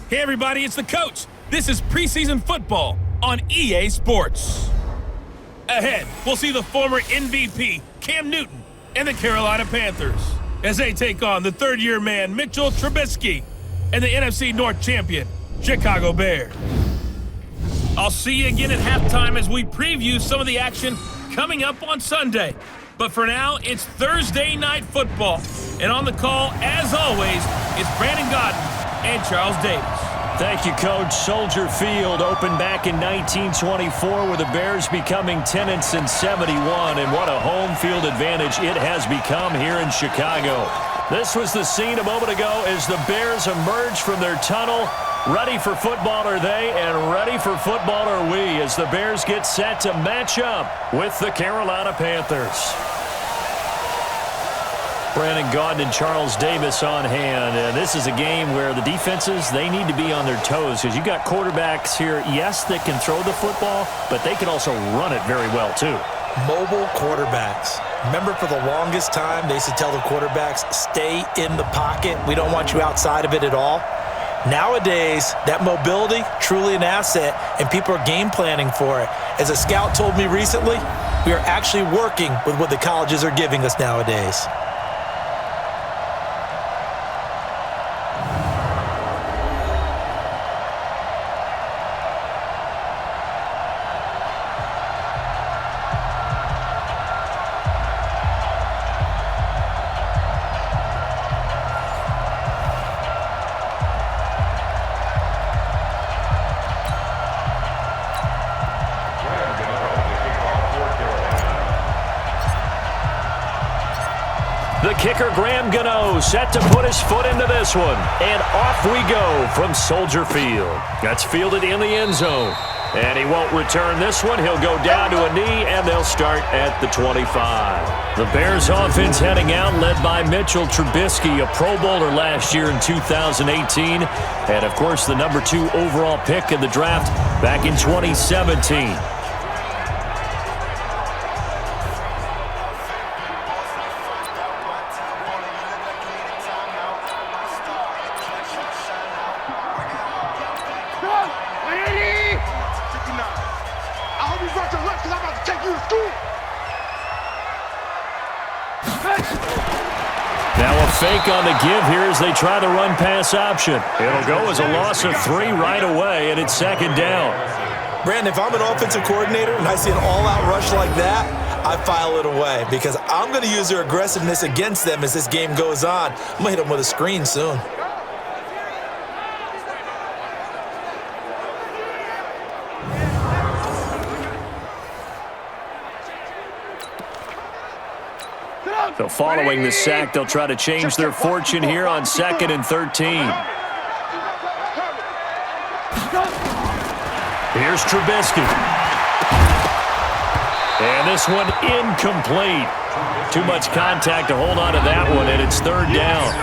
Hey everybody, it's the coach. This is preseason football on EA Sports. Ahead, we'll see the former MVP, Cam Newton, and the Carolina Panthers as they take on the third-year man, Mitchell Trubisky, and the NFC North champion, Chicago Bears. I'll see you again at halftime as we preview some of the action coming up on Sunday. But for now, it's Thursday Night Football. And on the call, as always, it's Brandon Godden and Charles Davis. Thank you, Coach. Soldier Field opened back in 1924 with the Bears becoming tenants in 71. And what a home field advantage it has become here in Chicago. This was the scene a moment ago as the Bears emerged from their tunnel. Ready for football are they, and ready for football are we as the Bears get set to match up with the Carolina Panthers. Brandon Gaudin and Charles Davis on hand. And this is a game where the defenses, they need to be on their toes because you got quarterbacks here, yes, that can throw the football, but they can also run it very well too. Mobile quarterbacks. Remember, for the longest time, they used to tell the quarterbacks, stay in the pocket. We don't want you outside of it at all. Nowadays, that mobility, truly an asset, and people are game planning for it. As a scout told me recently, we are actually working with what the colleges are giving us nowadays. The kicker, Graham Gano, set to put his foot into this one. And off we go from Soldier Field. That's fielded in the end zone. And he won't return this one. He'll go down to a knee, and they'll start at the 25. The Bears offense heading out, led by Mitchell Trubisky, a Pro Bowler last year in 2018. And, of course, the number 2 overall pick in the draft back in 2017. Now a fake on the give here as they try the run-pass option. It'll go as a loss of 3 right away, and it's second down. Brandon, if I'm an offensive coordinator and I see an all-out rush like that, I file it away because I'm going to use their aggressiveness against them as this game goes on. I'm going to hit them with a screen soon. So following the sack, they'll try to change their fortune here on 2nd and 13. Here's Trubisky. And this one incomplete. Too much contact to hold on to that one, and it's 3rd down.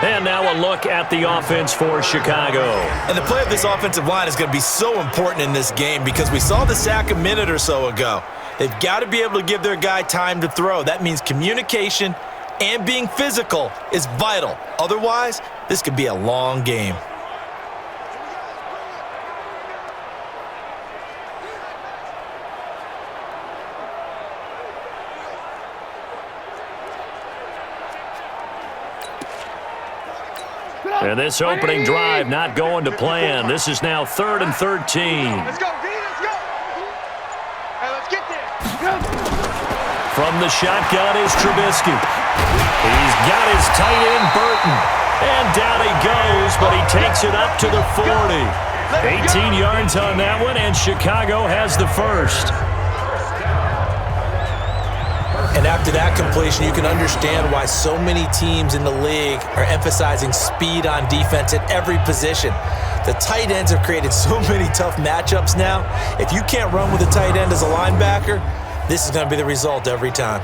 And now a look at the offense for Chicago. And the play of this offensive line is going to be so important in this game because we saw the sack a minute or so ago. They've got to be able to give their guy time to throw. That means communication and being physical is vital. Otherwise, this could be a long game. And this opening drive not going to plan. This is now 3rd and 13. Let's go, D, let's go. Hey, let's get there. From the shotgun is Trubisky. He's got his tight end, Burton. And down he goes, but he takes it up to the 40. 18 yards on that one, and Chicago has the first. And after that completion, you can understand why so many teams in the league are emphasizing speed on defense at every position. The tight ends have created so many tough matchups now. If you can't run with a tight end as a linebacker, this is going to be the result every time.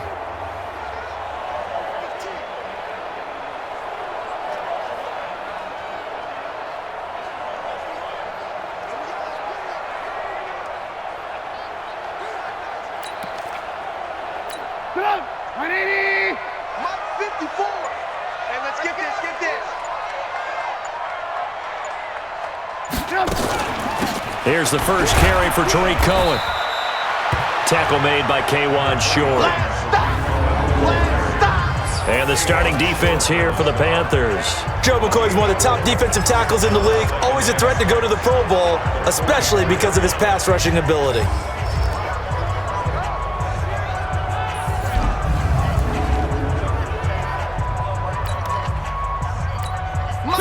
Here's the first carry for Tariq Cohen. Tackle made by K'Wan Short. And the starting defense here for the Panthers. Joe McCoy's one of the top defensive tackles in the league. Always a threat to go to the Pro Bowl, especially because of his pass rushing ability.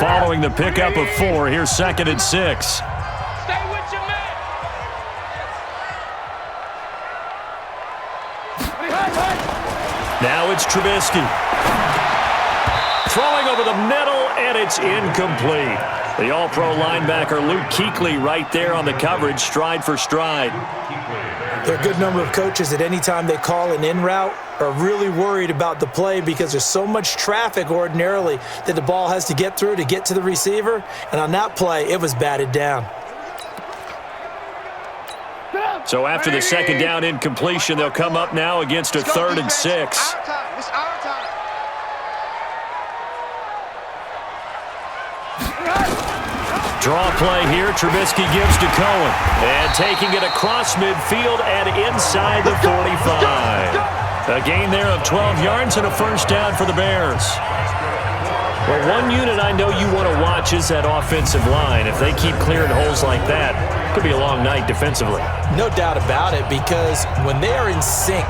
Following the pickup of 4, here's 2nd and 6. Stay with your man. Now it's Trubisky. Throwing over the middle, and it's incomplete. The All-Pro linebacker Luke Kuechly right there on the coverage, stride for stride. There are a good number of coaches that any time they call an in route are really worried about the play because there's so much traffic ordinarily that the ball has to get through to get to the receiver. And on that play, it was batted down. So after the 2nd down incompletion, they'll come up now against a 3rd and 6. Our time. It's our time. Draw play here. Trubisky gives to Cohen. And taking it across midfield and inside the 45. A gain there of 12 yards and a first down for the Bears. Well, one unit I know you want to watch is that offensive line. If they keep clearing holes like that, it could be a long night defensively. No doubt about it, because when they are in sync,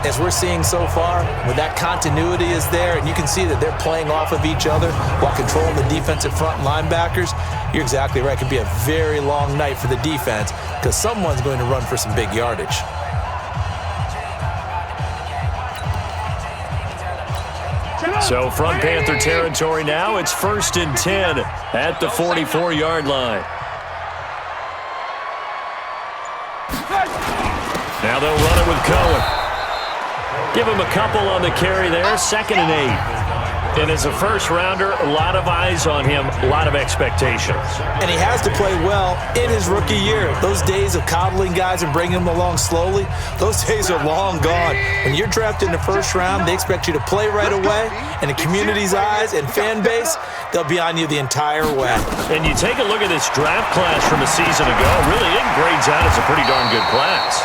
as we're seeing so far, when that continuity is there and you can see that they're playing off of each other while controlling the defensive front linebackers, you're exactly right. It could be a very long night for the defense because someone's going to run for some big yardage. So from Panther territory now, it's 1st and 10 at the 44-yard line. Now they'll run it with Cohen. Give him a couple on the carry there, 2nd and 8. And as a first-rounder, a lot of eyes on him, a lot of expectations. And he has to play well in his rookie year. Those days of coddling guys and bringing them along slowly, those days are long gone. When you're drafted in the 1st round, they expect you to play right away. And the community's eyes and fan base, they'll be on you the entire way. And you take a look at this draft class from a season ago, really it grades out as a pretty darn good class.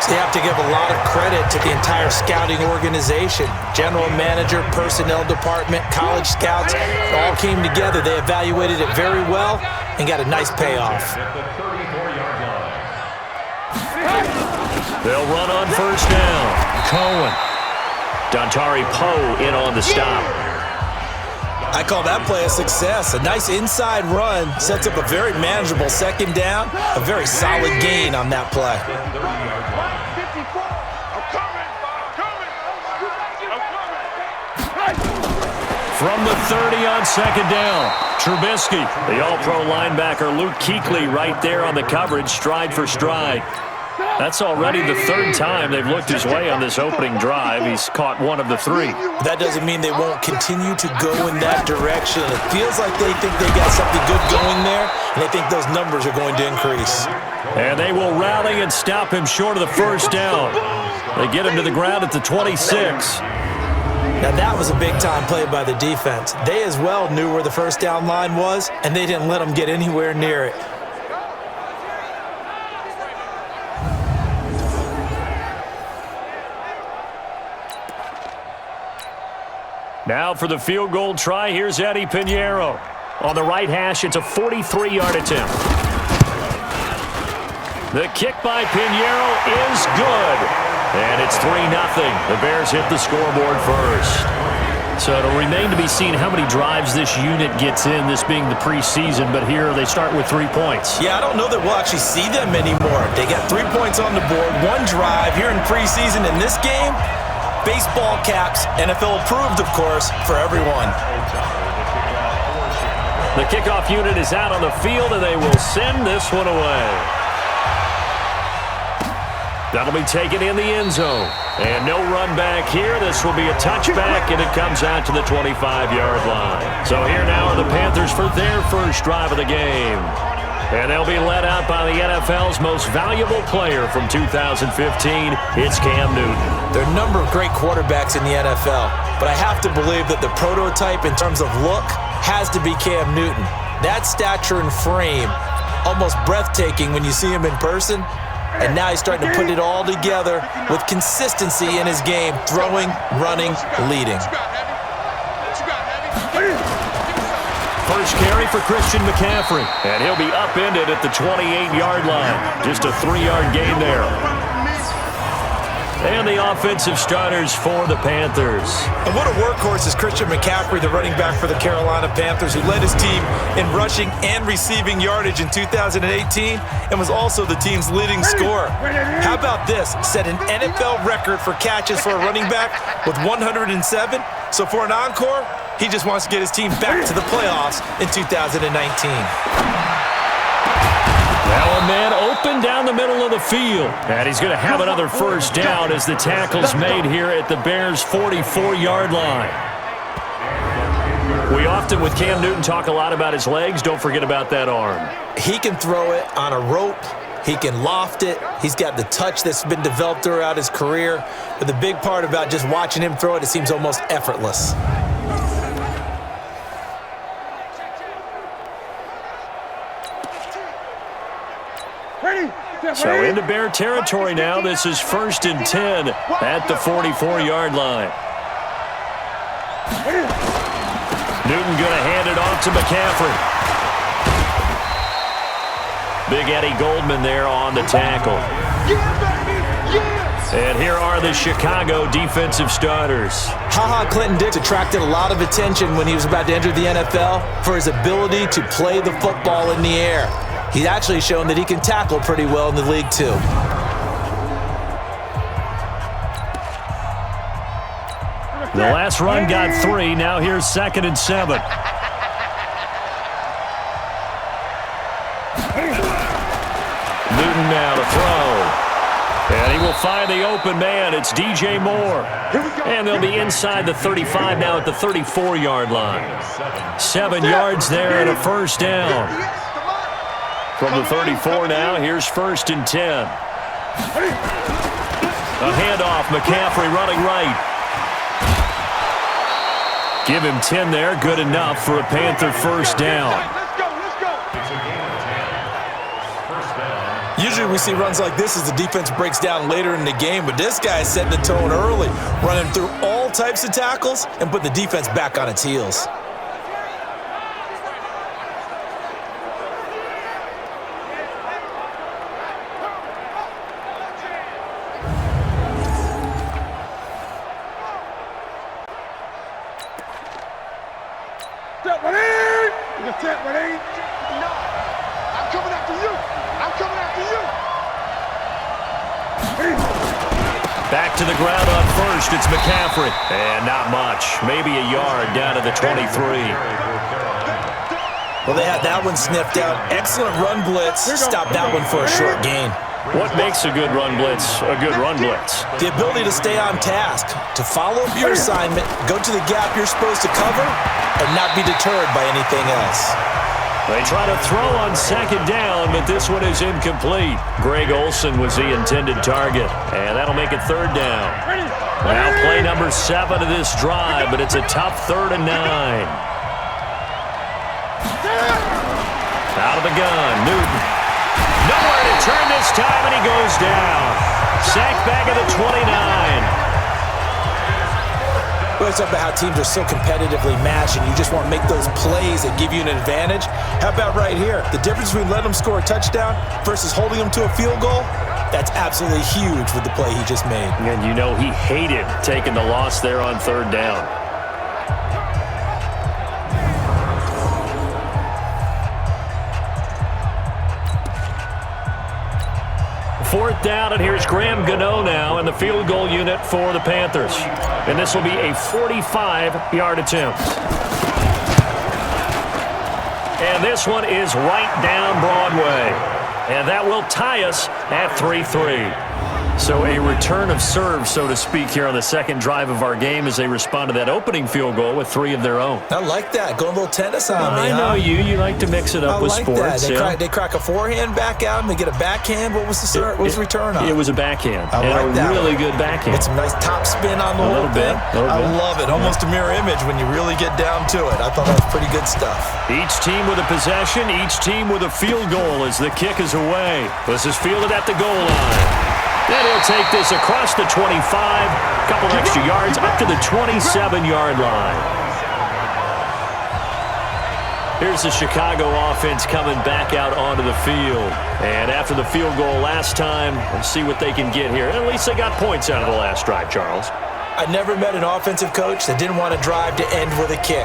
So you have to give a lot of credit to the entire scouting organization. General manager, personnel department, college scouts, it all came together. They evaluated it very well and got a nice payoff. They'll run on 1st down. Cohen. Dontari Poe in on the stop. I call that play a success. A nice inside run sets up a very manageable 2nd down. A very solid gain on that play. From the 30 on 2nd down, Trubisky. The All-Pro linebacker Luke Kuechly right there on the coverage, stride for stride. That's already the 3rd time they've looked his way on this opening drive. He's caught 1 of the 3. That doesn't mean they won't continue to go in that direction. It feels like they think they got something good going there, and they think those numbers are going to increase. And they will rally and stop him short of the 1st down. They get him to the ground at the 26. Now that was a big-time play by the defense. They as well knew where the 1st down line was, and they didn't let them get anywhere near it. Now for the field goal try, here's Eddie Pinheiro. On the right hash, it's a 43-yard attempt. The kick by Pinheiro is good. And it's 3-0. The Bears hit the scoreboard first. So it'll remain to be seen how many drives this unit gets in, this being the preseason. But here they start with 3 points. Yeah, I don't know that we'll actually see them anymore. They got 3 points on the board, 1 drive here in preseason. In this game, baseball caps, NFL approved, of course, for everyone. The kickoff unit is out on the field, and they will send this one away. That'll be taken in the end zone. And no run back here. This will be a touchback, and it comes out to the 25-yard line. So here now are the Panthers for their first drive of the game. And they'll be led out by the NFL's most valuable player from 2015. It's Cam Newton. There are a number of great quarterbacks in the NFL, but I have to believe that the prototype in terms of look has to be Cam Newton. That stature and frame almost breathtaking when you see him in person. And now he's starting to put it all together with consistency in his game, throwing, running, leading. First carry for Christian McCaffrey, and he'll be upended at the 28-yard line. Just a 3-yard gain there. And the offensive starters for the Panthers. And what a workhorse is Christian McCaffrey, the running back for the Carolina Panthers, who led his team in rushing and receiving yardage in 2018 and was also the team's leading scorer. How about this? Set an NFL record for catches for a running back with 107. So for an encore, he just wants to get his team back to the playoffs in 2019. Now a man open down the middle of the field. And he's going to have another first down as the tackle's made here at the Bears' 44-yard line. We often, with Cam Newton, talk a lot about his legs. Don't forget about that arm. He can throw it on a rope. He can loft it. He's got the touch that's been developed throughout his career. But the big part about just watching him throw it, it seems almost effortless. So into Bear territory now. This is 1st and 10 at the 44-yard line. Newton going to hand it off to McCaffrey. Big Eddie Goldman there on the tackle. And here are the Chicago defensive starters. Ha-Ha Clinton-Dix attracted a lot of attention when he was about to enter the NFL for his ability to play the football in the air. He's actually shown that he can tackle pretty well in the league, too. The last run got 3. Now here's 2nd and 7. Newton now to throw. And he will find the open man. It's DJ Moore. And they'll be inside the 35 now at the 34-yard line. 7 yards there and a first down. From the 34 now, here's 1st and 10. A handoff, McCaffrey running right. Give him 10 there, good enough for a Panther first down. Usually we see runs like this as the defense breaks down later in the game, but this guy is setting the tone early, running through all types of tackles and putting the defense back on its heels. Back to the ground on first. It's McCaffrey. And not much. Maybe a yard down to the 23. Well, they had that one sniffed out. Excellent run blitz. Stop that one for a short gain. What makes a good run blitz a good run blitz? The ability to stay on task, to follow up your assignment, go to the gap you're supposed to cover, and not be deterred by anything else. They try to throw on 2nd down, but this one is incomplete. Greg Olsen was the intended target, and that'll make it 3rd down. Now play number 7 of this drive, but it's a tough 3rd and 9. Out of the gun, Newton. Nowhere to turn this time, and he goes down. Sacked back at the 29. We always talk about how teams are so competitively matched and you just want to make those plays that give you an advantage. How about right here? The difference between letting them score a touchdown versus holding them to a field goal, that's absolutely huge with the play he just made. And you know he hated taking the loss there on 3rd down. 4th down, and here's Graham Gano now in the field goal unit for the Panthers. And this will be a 45-yard attempt. And this one is right down Broadway. And that will tie us at 3-3. So a return of serve, so to speak, here on the second drive of our game as they respond to that opening field goal with 3 of their own. I like that. Going a little tennis on me, I know you. You like to mix it up with sports. They crack a forehand back out and they get a backhand. What was the return on? It was a backhand. I like that. Really good backhand. Get some nice top spin on the whole thing. I love it. Almost a mirror image when you really get down to it. I thought that was pretty good stuff. Each team with a possession, each team with a field goal as the kick is away. This is fielded at the goal line. And he'll take this across the 25, a couple extra yards up to the 27-yard line. Here's the Chicago offense coming back out onto the field. And after the field goal last time, let's see what they can get here. At least they got points out of the last drive, Charles. I never met an offensive coach that didn't want to drive to end with a kick.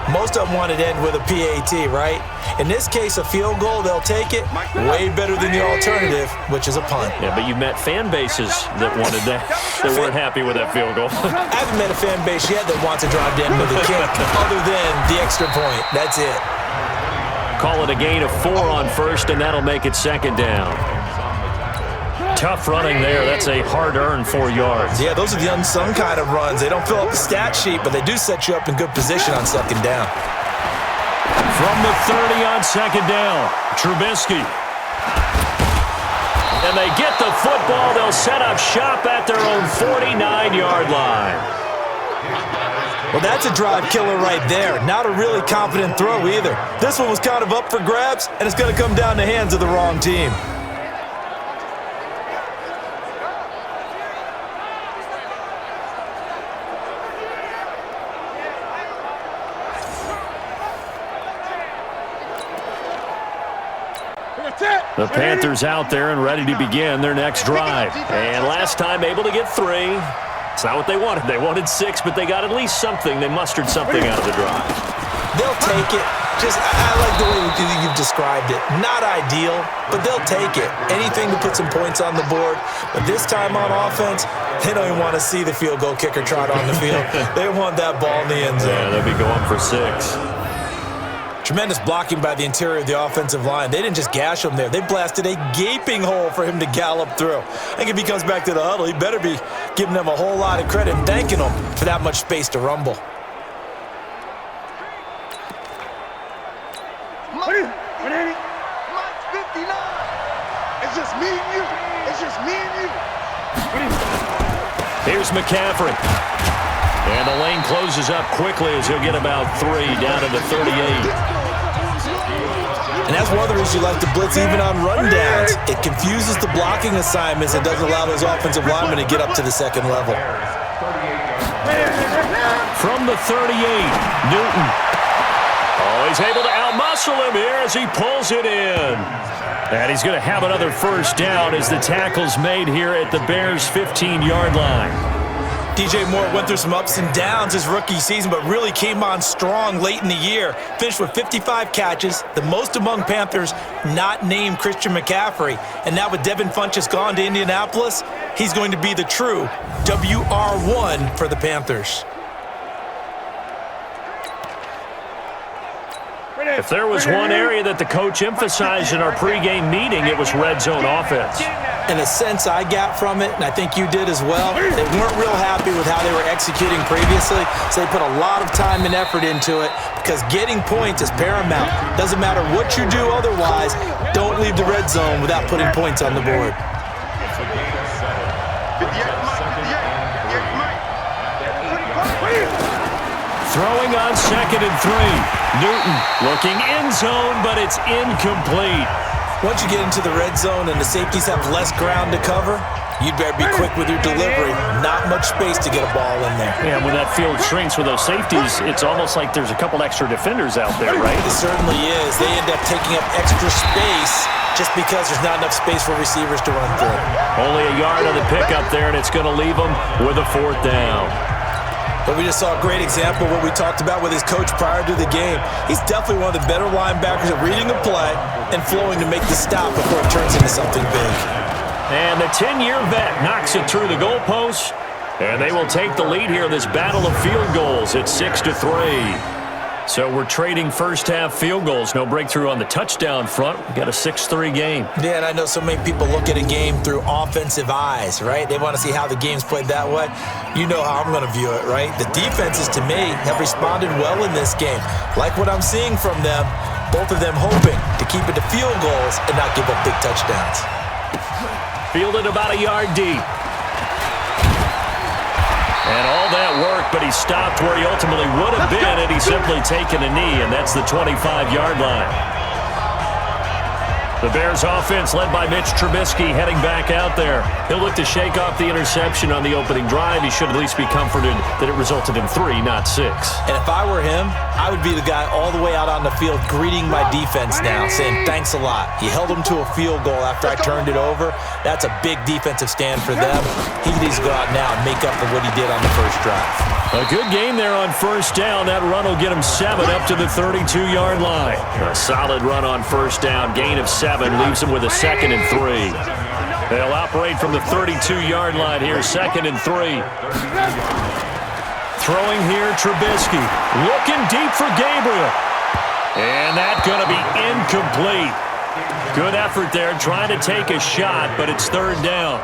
Most of them wanted to end with a PAT, right? In this case, a field goal, they'll take it. Way better than the alternative, which is a punt. Yeah, but you've met fan bases that wanted that, that weren't happy with that field goal. I haven't met a fan base yet that wants to drive to end with a kick other than the extra point. That's it. Call it a gain of 4 on first, and that'll make it second down. Tough running there. That's a hard-earned 4 yards. Yeah, those are the unsung kind of runs. They don't fill up the stat sheet, but they do set you up in good position on second down. From the 30 on second down, Trubisky. And they get the football. They'll set up shop at their own 49-yard line. Well, that's a drive killer right there. Not a really confident throw either. This one was kind of up for grabs, and it's going to come down the hands of the wrong team. The Panthers out there and ready to begin their next drive. And last time able to get 3. It's not what they wanted. They wanted 6, but they got at least something. They mustered something out of the drive. They'll take it. I like the way you've described it. Not ideal, but they'll take it. Anything to put some points on the board. But this time on offense, they don't even want to see the field goal kicker trot on the field. They want that ball in the end zone. Yeah, they'll be going for 6. Tremendous blocking by the interior of the offensive line. They didn't just gash him there. They blasted a gaping hole for him to gallop through. I think if he comes back to the huddle, he better be giving them a whole lot of credit and thanking them for that much space to rumble. Mike 59. It's just me and you. It's just me and you. Here's McCaffrey. And the lane closes up quickly as he'll get about 3 down to the 38. And that's one of the reasons you like to blitz even on rundowns. It confuses the blocking assignments and doesn't allow those offensive linemen to get up to the second level. From the 38, Newton. Oh, he's able to outmuscle him here as he pulls it in. And he's going to have another first down as the tackle's made here at the Bears' 15-yard line. DJ Moore went through some ups and downs his rookie season, but really came on strong late in the year. Finished with 55 catches, the most among Panthers not named Christian McCaffrey. And now with Devin Funchess gone to Indianapolis, he's going to be the true WR1 for the Panthers. If there was one area that the coach emphasized in our pregame meeting, it was red zone offense. In a sense I got from it, and I think you did as well, they weren't real happy with how they were executing previously, so they put a lot of time and effort into it because getting points is paramount. Doesn't matter what you do otherwise, don't leave the red zone without putting points on the board. Throwing on 2nd and 3. Newton looking end zone, but it's incomplete. Once you get into the red zone and the safeties have less ground to cover, you'd better be quick with your delivery. Not much space to get a ball in there. Yeah, when that field shrinks with those safeties, it's almost like there's a couple extra defenders out there, right? It certainly is. They end up taking up extra space just because there's not enough space for receivers to run through. Only a yard on the pickup there, and it's going to leave them with a 4th down. But we just saw a great example of what we talked about with his coach prior to the game. He's definitely one of the better linebackers at reading a play and flowing to make the stop before it turns into something big. And the 10-year vet knocks it through the goalpost, and they will take the lead here in this battle of field goals at 6-3. So we're trading first-half field goals. No breakthrough on the touchdown front. We got a 6-3 game. Yeah, and I know so many people look at a game through offensive eyes, right? They want to see how the game's played that way. You know how I'm going to view it, right? The defenses, to me, have responded well in this game. Like what I'm seeing from them, both of them hoping to keep it to field goals and not give up big touchdowns. Fielded about a yard deep. And all that work, but he stopped where he ultimately would have been had he simply taken a knee, and that's the 25-yard line. The Bears offense led by Mitch Trubisky heading back out there. He'll look to shake off the interception on the opening drive. He should at least be comforted that it resulted in 3, not 6. And if I were him, I would be the guy all the way out on the field greeting my defense now, saying thanks a lot. You held them to a field goal after I turned it over. That's a big defensive stand for them. He needs to go out now and make up for what he did on the first drive. A good game there on first down. That run will get him 7 up to the 32-yard line. A solid run on first down. Gain of 7 leaves him with a 2nd and 3. They'll operate from the 32-yard line here, 2nd and 3. Throwing here, Trubisky. Looking deep for Gabriel. And that's going to be incomplete. Good effort there, trying to take a shot, but it's 3rd down.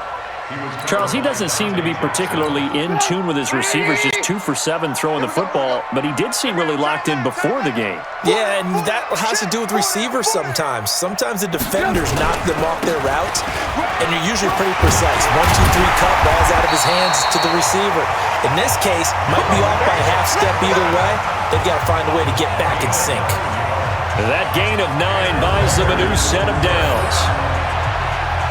Charles, he doesn't seem to be particularly in tune with his receivers, just 2 for 7 throwing the football, but he did seem really locked in before the game. Yeah, and that has to do with receivers sometimes. Sometimes the defenders knock them off their routes, and you're usually pretty precise. 1, 2, 3 cut, ball's out of his hands to the receiver. In this case, might be off by a half step either way. They've got to find a way to get back in sync. That gain of 9 buys them a new set of downs.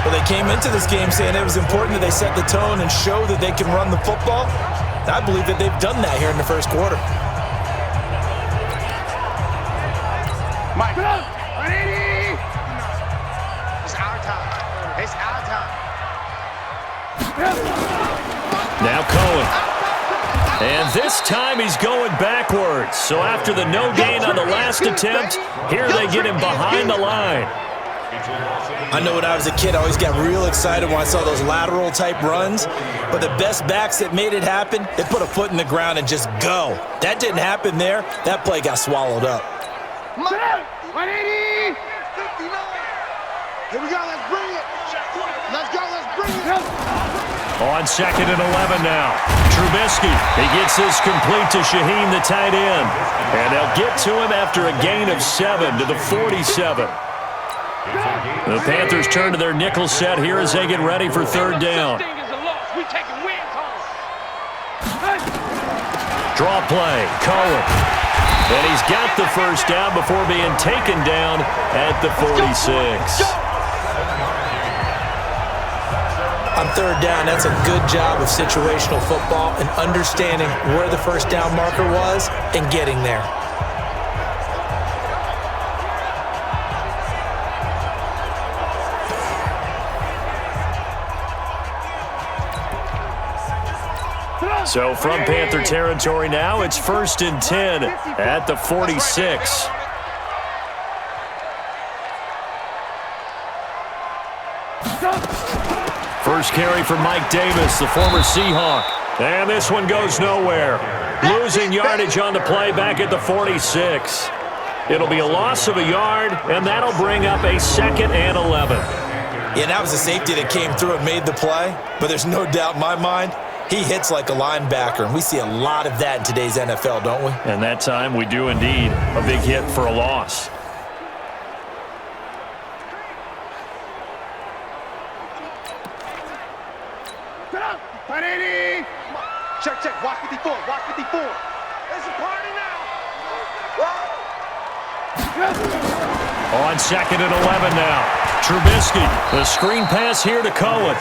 Well, they came into this game saying it was important that they set the tone and show that they can run the football. I believe that they've done that here in the first quarter. Mike, it's our time. It's our time. Now Cohen. And this time he's going backwards. So after the no gain on the last attempt, here they get him behind the line. I know when I was a kid, I always got real excited when I saw those lateral-type runs. But the best backs that made it happen, they put a foot in the ground and just go. That didn't happen there. That play got swallowed up. 180! 59! Here we go, let's bring it! Let's go, let's bring it! On 2nd and 11 now. Trubisky, he gets this complete to Shaheen, the tight end. And they'll get to him after a gain of 7 to the 47. The Panthers turn to their nickel set here as they get ready for 3rd down. Draw play, Cohen. And he's got the first down before being taken down at the 46. On 3rd down, that's a good job of situational football and understanding where the first down marker was and getting there. So from Panther territory now, it's 1st and 10 at the 46. First carry for Mike Davis, the former Seahawk. And this one goes nowhere. Losing yardage on the play back at the 46. It'll be a loss of a yard, and that'll bring up a 2nd and 11. Yeah, that was a safety that came through and made the play. But there's no doubt in my mind, he hits like a linebacker, and we see a lot of that in today's NFL, don't we? And that time we do indeed. A big hit for a loss. Check, check, watch 54, watch 54. It's a party now. On 2nd and 11 now. Trubisky, the screen pass here to Cohen.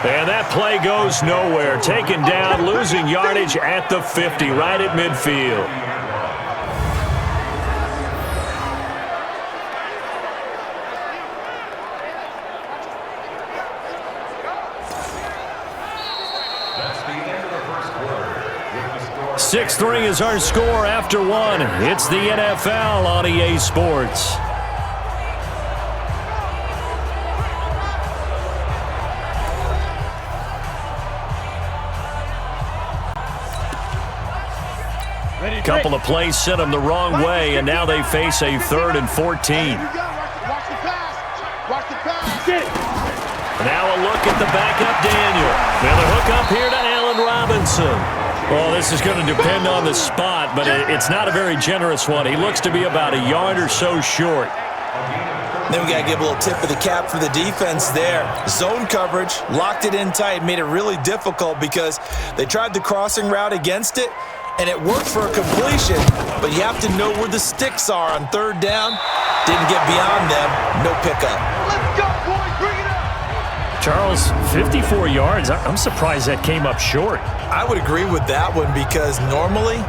And that play goes nowhere. Taken down, losing yardage at the 50, right at midfield. That's the end of the first quarter. 6-3 is our score after 1. It's the NFL on EA Sports. A couple of plays sent them the wrong way, and now they face a 3rd and 14. Watch the pass. Watch the pass. Now a look at the backup, Daniel. Now the hook up here to Allen Robinson. Well, this is going to depend on the spot, but it's not a very generous one. He looks to be about a yard or so short. Then we got to give a little tip of the cap for the defense there. Zone coverage, locked it in tight, made it really difficult because they tried the crossing route against it, and it worked for a completion, but you have to know where the sticks are on 3rd down. Didn't get beyond them, no pickup. Let's go, boys. Bring it up. Charles, 54 yards. I'm surprised that came up short. I would agree with that one because normally,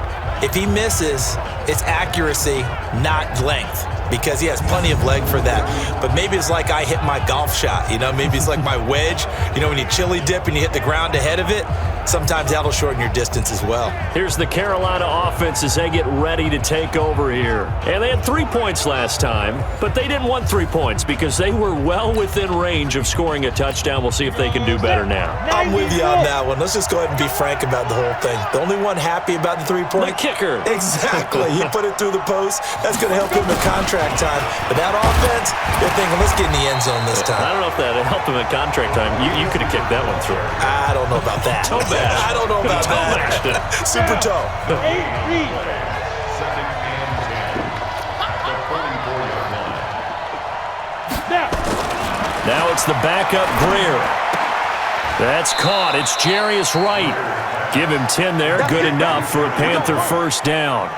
if he misses, it's accuracy, not length, because he has plenty of leg for that. But maybe it's like I hit my golf shot, maybe it's like my wedge. When you chili dip and you hit the ground ahead of it, sometimes that'll shorten your distance as well. Here's the Carolina offense as they get ready to take over here. And they had 3 points last time, but they didn't want 3 points because they were well within range of scoring a touchdown. We'll see if they can do better now. I'm with you on that one. Let's just go ahead and be frank about the whole thing. The only one happy about the 3-point? The kicker. Exactly. He put it through the post. That's going to help him in contract time. But that offense, they're thinking, let's get in the end zone this time. I don't know if that helped him in contract time. You could have kicked that one through. I don't know about that. I don't know about that. Super toe. Now it's the backup Greer. That's caught. It's Jarius Wright. Give him 10 there. Good enough for a Panther 1st down.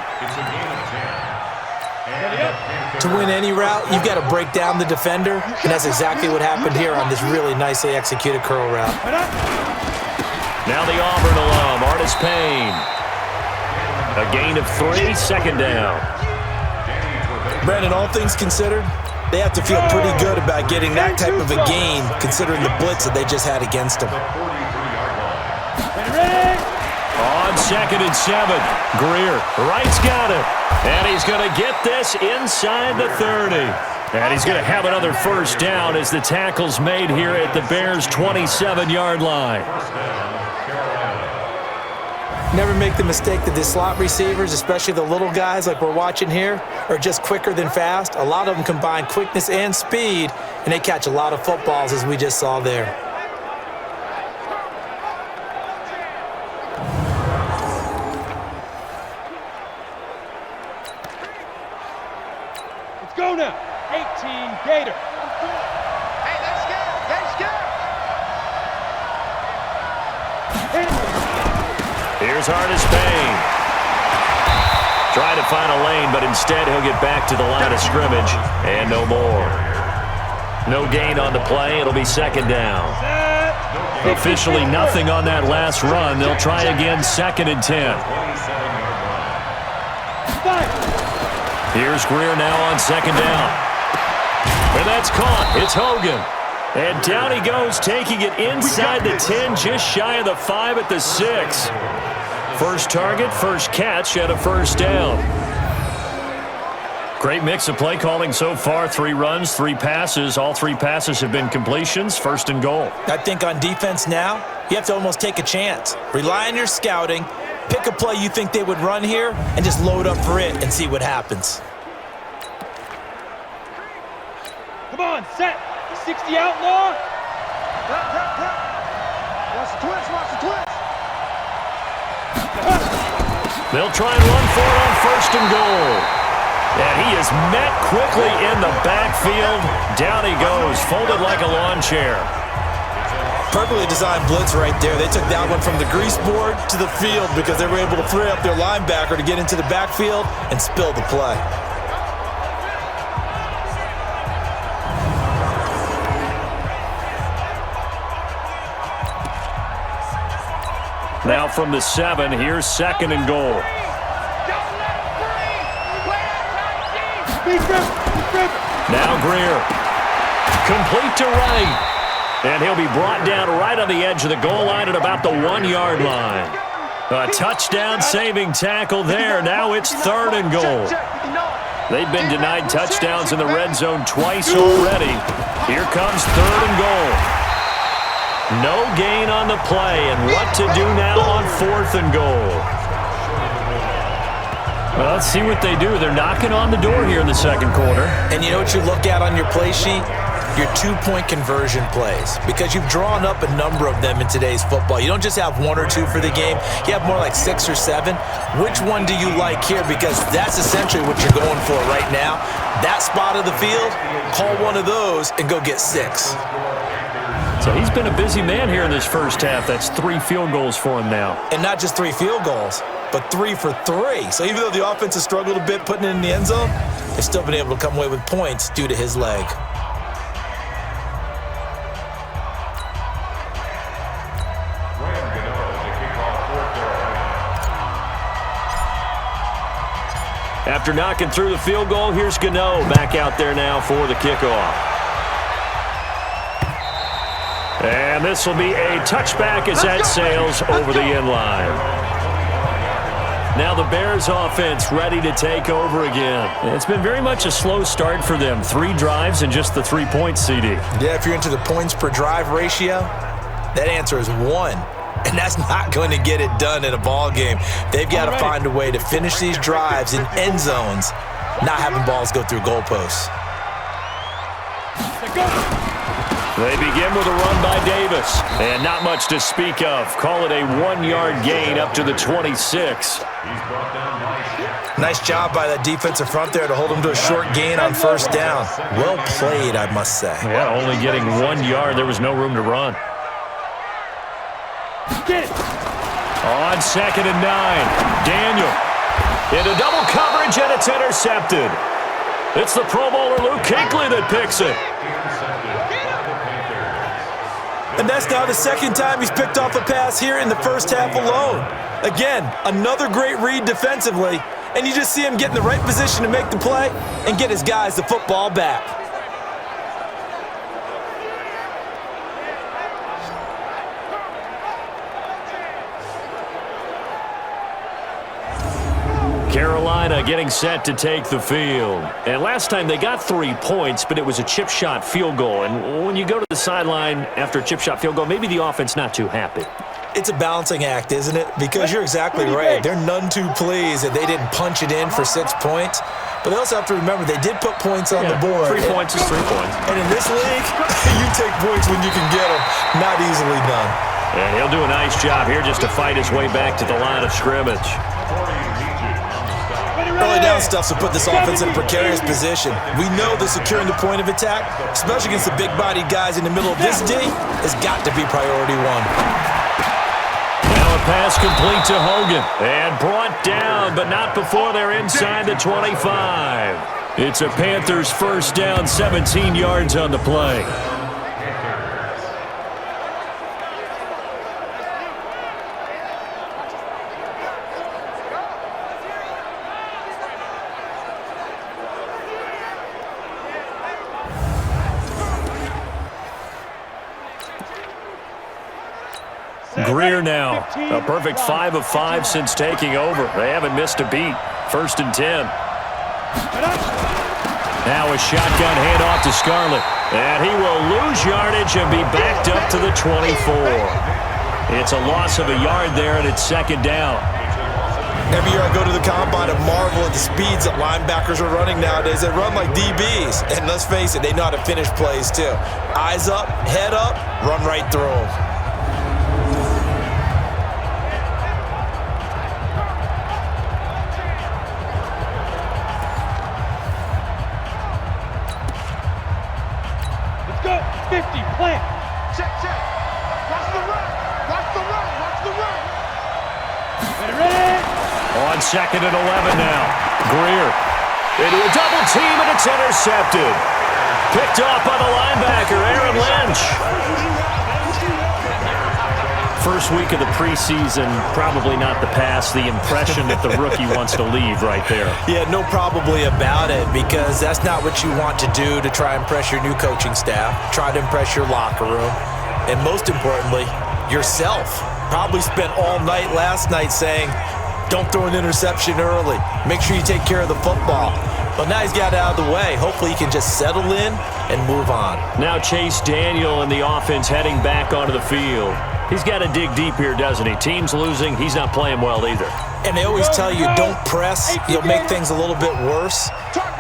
To win any route, you've got to break down the defender, and that's exactly what happened here on this really nicely executed curl route. Now the Auburn alum, Artis Payne. A gain of 3, 2nd down. Brandon, all things considered, they have to feel pretty good about getting that type of a gain considering the blitz that they just had against them. On 2nd and 7, Greer. Wright's got it. And he's going to get this inside the 30. And he's going to have another 1st down as the tackle's made here at the Bears' 27-yard line. Never make the mistake that the slot receivers, especially the little guys like we're watching here, are just quicker than fast. A lot of them combine quickness and speed, and they catch a lot of footballs as we just saw there. Let's go now. 18 Gator. Hey, let's go. Let's go. Here's Artis Payne. Trying to find a lane, but instead he'll get back to the line of scrimmage. And no more. No gain on the play. It'll be 2nd down. Officially nothing on that last run. They'll try again 2nd and 10. Here's Greer now on 2nd down. And that's caught. It's Hogan. And down he goes, taking it inside the 10, just shy of the 5 at the 6. First target, first catch, and a 1st down. Great mix of play calling so far. 3 runs, 3 passes. All 3 passes have been completions. 1st and goal. I think on defense now, you have to almost take a chance. Rely on your scouting. Pick a play you think they would run here and just load up for it and see what happens. Come on, set. 60 outlaw. Watch the twist. Watch the twist. They'll try and run for it on 1st and goal. And he is met quickly in the backfield. Down he goes, folded like a lawn chair. Perfectly designed blitz right there. They took that one from the grease board to the field because they were able to free up their linebacker to get into the backfield and spill the play. Now from the 7, here's 2nd and goal. Now Greer. Complete to Wright. And he'll be brought down right on the edge of the goal line at about the 1-yard line. A touchdown-saving tackle there. Now it's 3rd and goal. They've been denied touchdowns in the red zone twice already. Here comes 3rd and goal. No gain on the play, and what to do now on 4th and goal. Well, let's see what they do. They're knocking on the door here in the second quarter. And you know what you look at on your play sheet? Your two-point conversion plays, because you've drawn up a number of them in today's football. You don't just have one or two for the game. You have more like 6 or 7. Which one do you like here? Because that's essentially what you're going for right now. That spot of the field, call one of those and go get 6. So he's been a busy man here in this first half. That's 3 field goals for him now. And not just 3 field goals, but 3 for 3. So even though the offense has struggled a bit putting it in the end zone, they've still been able to come away with points due to his leg. After knocking through the field goal, here's Gano back out there now for the kickoff. And this will be a touchback as that sails over the end line. Now the Bears offense ready to take over again. It's been very much a slow start for them. 3 drives and just the 3 points, CD. Yeah, if you're into the points per drive ratio, that answer is 1. And that's not going to get it done in a ball game. They've got to find a way to finish these drives in end zones, not having balls go through goalposts. They begin with a run by Davis. And not much to speak of. Call it a 1-yard gain up to the 26. Nice job by that defensive front there to hold them to a short gain on first down. Well played, I must say. Yeah, only getting 1 yard. There was no room to run. On 2nd and 9, Daniel into double coverage, and it's intercepted. It's the Pro Bowler Luke Kuechly that picks it. And that's now the second time he's picked off a pass here in the first half alone. Again, another great read defensively, and you just see him get in the right position to make the play and get his guys the football back. Carolina getting set to take the field. And last time they got 3 points, but it was a chip shot field goal. And when you go to the sideline after a chip shot field goal, maybe the offense not too happy. It's a balancing act, isn't it? Because you're exactly right. They're none too pleased that they didn't punch it in for 6 points. But they also have to remember they did put points on the board. 3 points is 3 points. And in this league, you take points when you can get them. Not easily done. And he'll do a nice job here just to fight his way back to the line of scrimmage. Early down stuff to put this offense in a precarious position. We know that securing the point of attack, especially against the big-bodied guys in the middle of this D, has got to be priority 1. Now a pass complete to Hogan. And brought down, but not before they're inside the 25. It's a Panthers first down, 17 yards on the play. Greer now, a perfect 5 of 5 since taking over. They haven't missed a beat. 1st and 10. Now a shotgun handoff to Scarlett. And he will lose yardage and be backed up to the 24. It's a loss of a yard there, and it's 2nd down. Every year I go to the combine and marvel at the speeds that linebackers are running nowadays. They run like DBs. And let's face it, they know how to finish plays too. Eyes up, head up, run right through them. Go, 50, plant. Check. Watch the run. Watch the run. Watch the run. Ready. On 2nd and 11 now. Greer into a double team, and it's intercepted. Picked off by the linebacker, Aaron Lynch. First week of the preseason, probably not the pass, the impression that the rookie wants to leave right there. Yeah, no probably about it, because that's not what you want to do to try and impress your new coaching staff, try to impress your locker room, and most importantly, yourself. Probably spent all night last night saying, don't throw an interception early. Make sure you take care of the football. But now he's got it out of the way. Hopefully he can just settle in and move on. Now Chase Daniel and the offense heading back onto the field. He's got to dig deep here, doesn't he? Team's losing. He's not playing well either. And they always tell you don't press. You'll make things a little bit worse.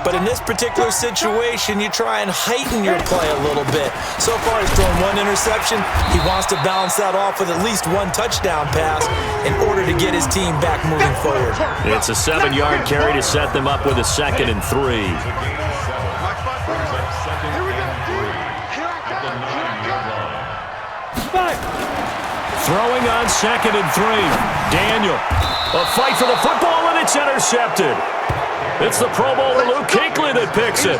But in this particular situation, you try and heighten your play a little bit. So far, he's thrown one interception. He wants to balance that off with at least one touchdown pass in order to get his team back moving forward. It's a 7-yard carry to set them up with a 2nd and 3. Throwing on 2nd and 3. Daniel. A fight for the football, and it's intercepted. It's the Pro Bowler Luke Kuechly that picks it.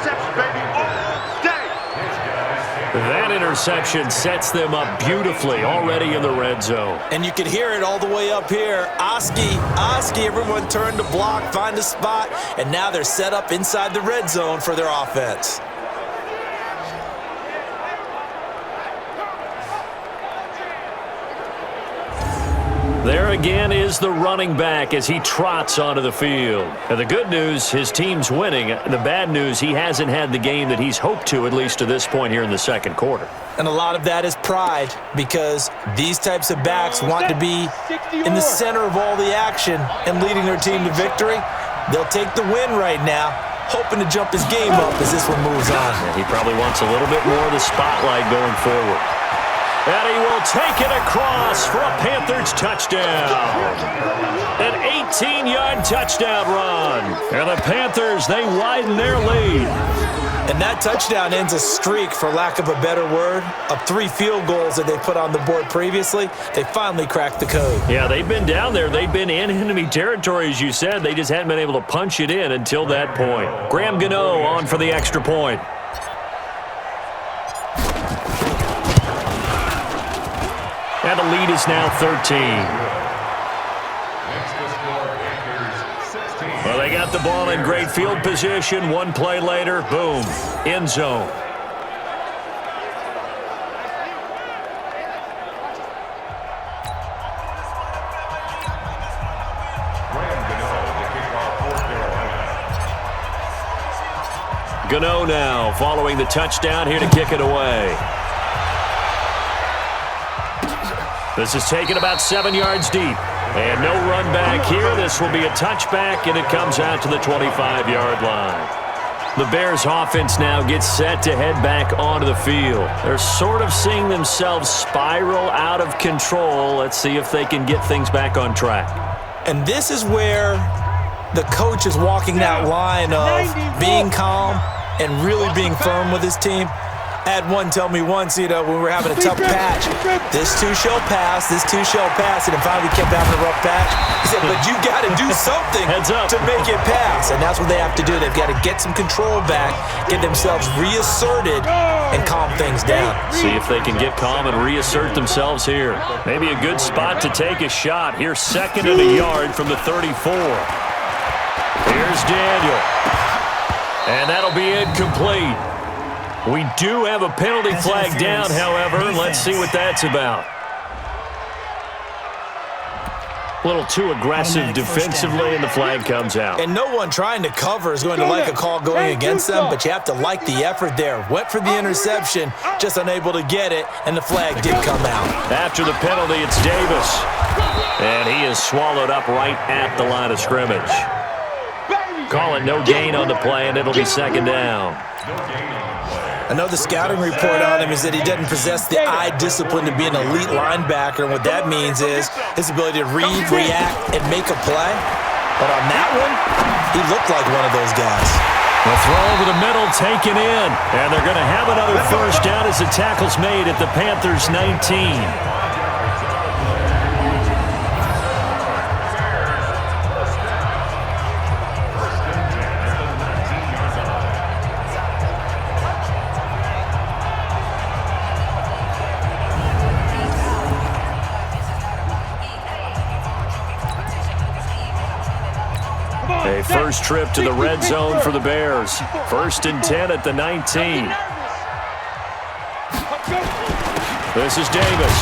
That interception sets them up beautifully already in the red zone. And you can hear it all the way up here. Oski, everyone turned to block, find a spot, and now they're set up inside the red zone for their offense. There again is the running back as he trots onto the field. And the good news, his team's winning. The bad news, he hasn't had the game that he's hoped to, at least to this point here in the second quarter. And a lot of that is pride, because these types of backs want to be in the center of all the action and leading their team to victory. They'll take the win right now, hoping to jump his game up as this one moves on. Yeah, he probably wants a little bit more of the spotlight going forward. And he will take it across for a Panthers touchdown. An 18-yard touchdown run. And the Panthers, they widen their lead. And that touchdown ends a streak, for lack of a better word, of 3 field goals that they put on the board previously. They finally cracked the code. Yeah, they've been down there. They've been in enemy territory, as you said. They just hadn't been able to punch it in until that point. Graham Gano on for the extra point. And the lead is now 13. Well, they got the ball in great field position. One play later, boom, end zone. Gano now following the touchdown here to kick it away. This is taken about 7 yards deep. And no run back here. This will be a touchback, and it comes out to the 25-yard line. The Bears offense now gets set to head back onto the field. They're sort of seeing themselves spiral out of control. Let's see if they can get things back on track. And this is where the coach is walking that line of being calm and really being firm with his team. I had one tell me once, when we were having a tough patch, this too shall pass, and if finally kept having a rough patch, he said, but you got to do something to make it pass, and that's what they have to do. They've got to get some control back, get themselves reasserted, and calm things down. See if they can get calm and reassert themselves here. Maybe a good spot to take a shot. Here's 2nd and a yard from the 34. Here's Daniel. And that'll be incomplete. We do have a penalty flag down, however. Let's see what that's about. A little too aggressive defensively, and the flag comes out. And no one trying to cover is going to like a call going against them, but you have to like the effort there. Went for the interception, just unable to get it, and the flag did come out. After the penalty, it's Davis. And he is swallowed up right at the line of scrimmage. Call it no gain on the play, and it'll be 2nd down. I know the scouting report on him is that he doesn't possess the eye discipline to be an elite linebacker, and what that means is his ability to read, react, and make a play. But on that one, he looked like one of those guys. The throw over the middle taken in, and they're going to have another first down as the tackle's made at the Panthers' 19. A first trip to the red zone for the Bears. 1st and 10 at the 19. This is Davis.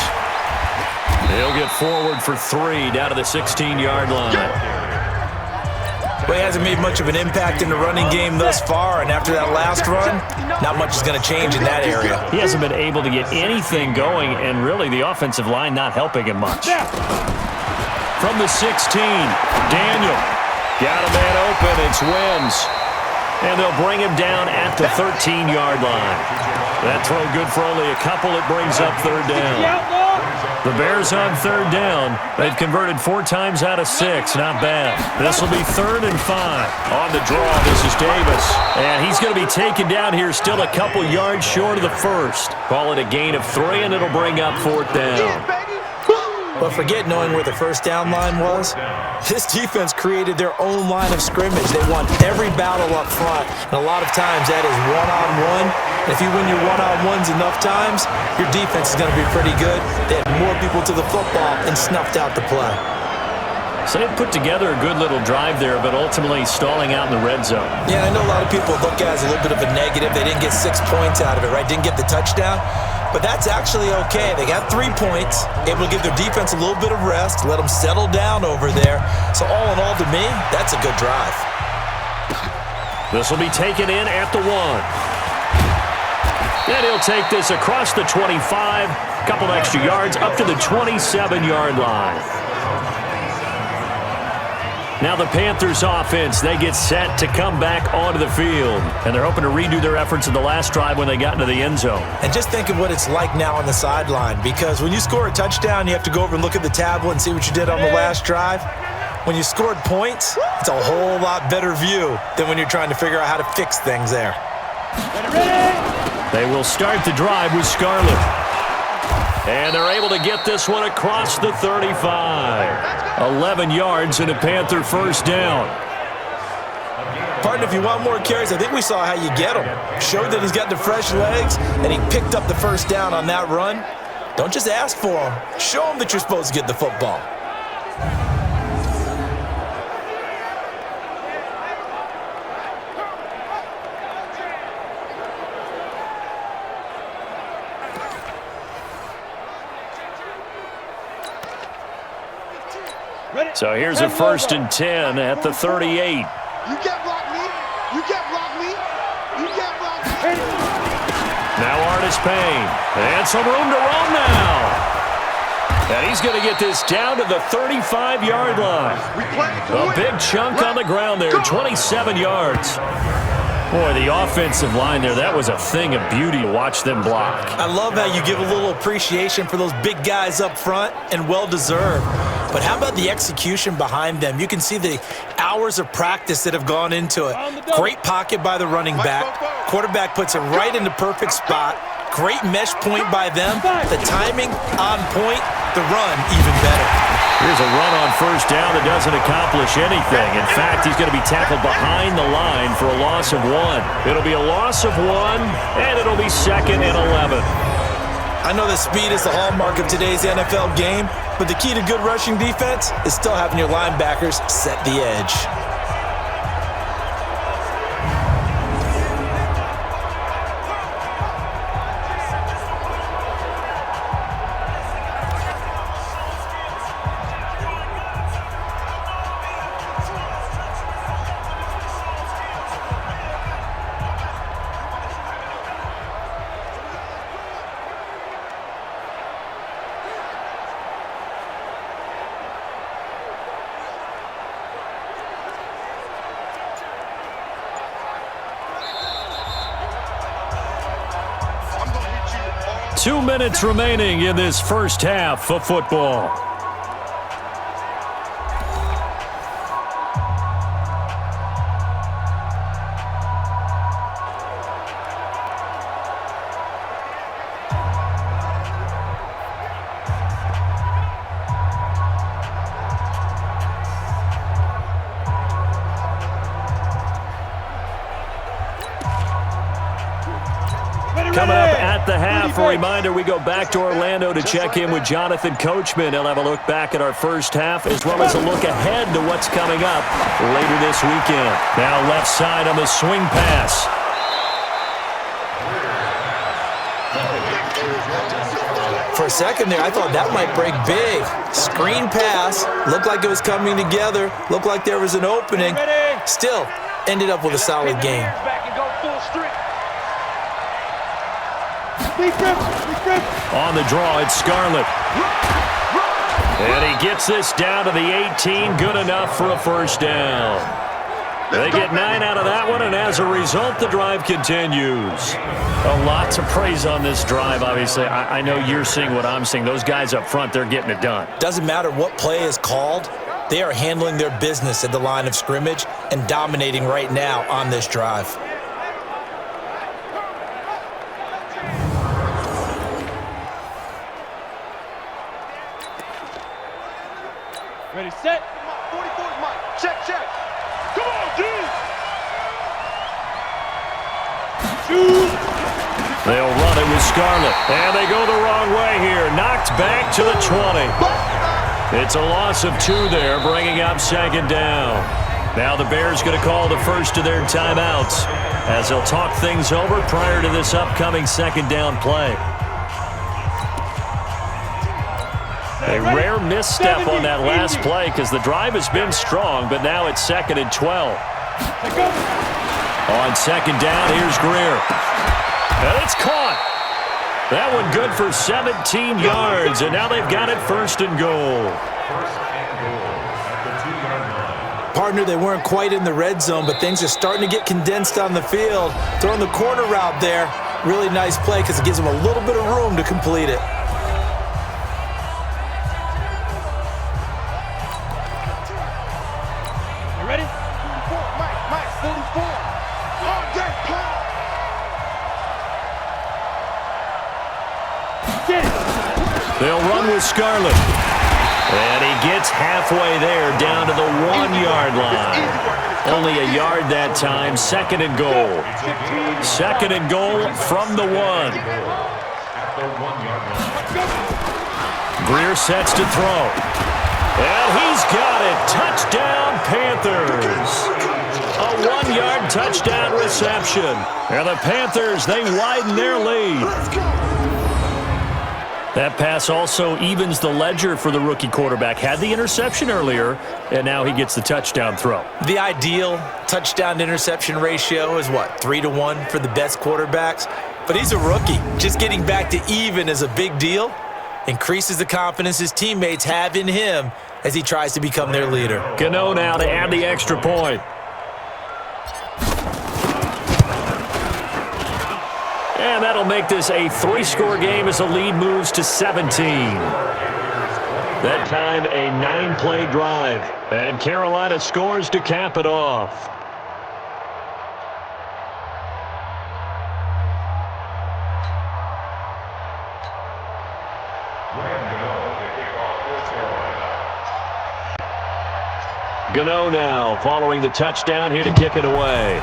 He'll get forward for 3 down to the 16-yard line. Well, he hasn't made much of an impact in the running game thus far, and after that last run, not much is going to change in that area. He hasn't been able to get anything going, and really the offensive line not helping him much. From the 16, Daniel. Got a man open, it's Wims. And they'll bring him down at the 13-yard line. That throw good for only a couple. It brings up third down. The Bears on third down. They've converted 4 times out of 6. Not bad. This will be 3rd and 5. On the draw, this is Davis. And he's going to be taken down here still a couple yards short of the first. Call it a gain of 3, and it'll bring up 4th down. But forget knowing where the first down line was. This defense created their own line of scrimmage. They won every battle up front, and a lot of times that is one-on-one. If you win your one-on-ones enough times, your defense is going to be pretty good. They had more people to the football and snuffed out the play. So they put together a good little drive there, but ultimately stalling out in the red zone. Yeah, I know a lot of people look at it as a little bit of a negative. They didn't get 6 points out of it, right? Didn't get the touchdown. But that's actually okay. They got 3 points, able to give their defense a little bit of rest, let them settle down over there. So all in all, to me, that's a good drive. This will be taken in at the 1. And he'll take this across the 25, a couple extra yards up to the 27-yard line. Now the Panthers offense, they get set to come back onto the field. And they're hoping to redo their efforts in the last drive when they got into the end zone. And just think of what it's like now on the sideline, because when you score a touchdown, you have to go over and look at the tablet and see what you did on the last drive. When you scored points, it's a whole lot better view than when you're trying to figure out how to fix things there. They will start the drive with Scarlett. And they're able to get this one across the 35. 11 yards and a Panther first down. Partner, if you want more carries, I think we saw how you get him. Showed that he's got the fresh legs, and he picked up the first down on that run. Don't just ask for him. Show him that you're supposed to get the football. So here's a 1st and 10 at the 38. You can't block me. You can't block me. You can't block me. Now Artis Payne. And some room to run now. And he's going to get this down to the 35-yard line. A big chunk on the ground there, 27 yards. Boy, the offensive line there, that was a thing of beauty to watch them block. I love how you give a little appreciation for those big guys up front, and well-deserved. But how about the execution behind them? You can see the hours of practice that have gone into it. Great pocket by the running back. Quarterback puts it right in the perfect spot. Great mesh point by them. The timing on point. The run even better. Here's a run on first down that doesn't accomplish anything. In fact, he's going to be tackled behind the line for a loss of 1. It'll be a loss of 1, and it'll be 2nd and 11. I know that speed is the hallmark of today's NFL game, but the key to good rushing defense is still having your linebackers set the edge. Two minutes remaining in this first half of football. Coming up at the half, a reminder, we go back to Orlando to check in with Jonathan Coachman. He'll have a look back at our first half as well as a look ahead to what's coming up later this weekend. Now left side on the swing pass. For a second there, I thought that might break big. Screen pass. Looked like it was coming together. Looked like there was an opening. Still, ended up with a solid game. On the draw, it's Scarlett. And he gets this down to the 18. Good enough for a first down. They get 9 out of that one, and as a result, the drive continues. A lot to praise on this drive, obviously. I know you're seeing what I'm seeing. Those guys up front, they're getting it done. Doesn't matter what play is called. They are handling their business at the line of scrimmage and dominating right now on this drive. Ready, set. 44's mine. Check, check. Come on, D. They'll run it with Scarlett. And they go the wrong way here. Knocked back to the 20. It's a loss of 2 there, bringing up second down. Now the Bears going to call the first of their timeouts as they'll talk things over prior to this upcoming second down play. A rare misstep on that last play because the drive has been strong, but now it's 2nd and 12. On second down, here's Greer. And it's caught. That one good for 17 yards, and now they've got it 1st and goal. Partner, they weren't quite in the red zone, but things are starting to get condensed on the field. Throwing the corner route there. Really nice play because it gives them a little bit of room to complete it. They'll run with Scarlett. And he gets halfway there, down to the 1-yard line. Only a yard that time, 2nd and goal. 2nd and goal from the 1. Greer sets to throw. And he's got it. Touchdown, Panthers. A 1-yard touchdown reception. And the Panthers, they widen their lead. That pass also evens the ledger for the rookie quarterback. Had the interception earlier, and now he gets the touchdown throw. The ideal touchdown-interception ratio is what, 3-to-1 for the best quarterbacks? But he's a rookie. Just getting back to even is a big deal. Increases the confidence his teammates have in him as he tries to become their leader. Gano now to add the extra point. And that'll make this a 3-score game as the lead moves to 17. That time, a 9-play drive. And Carolina scores to cap it off. Gano now following the touchdown here to kick it away.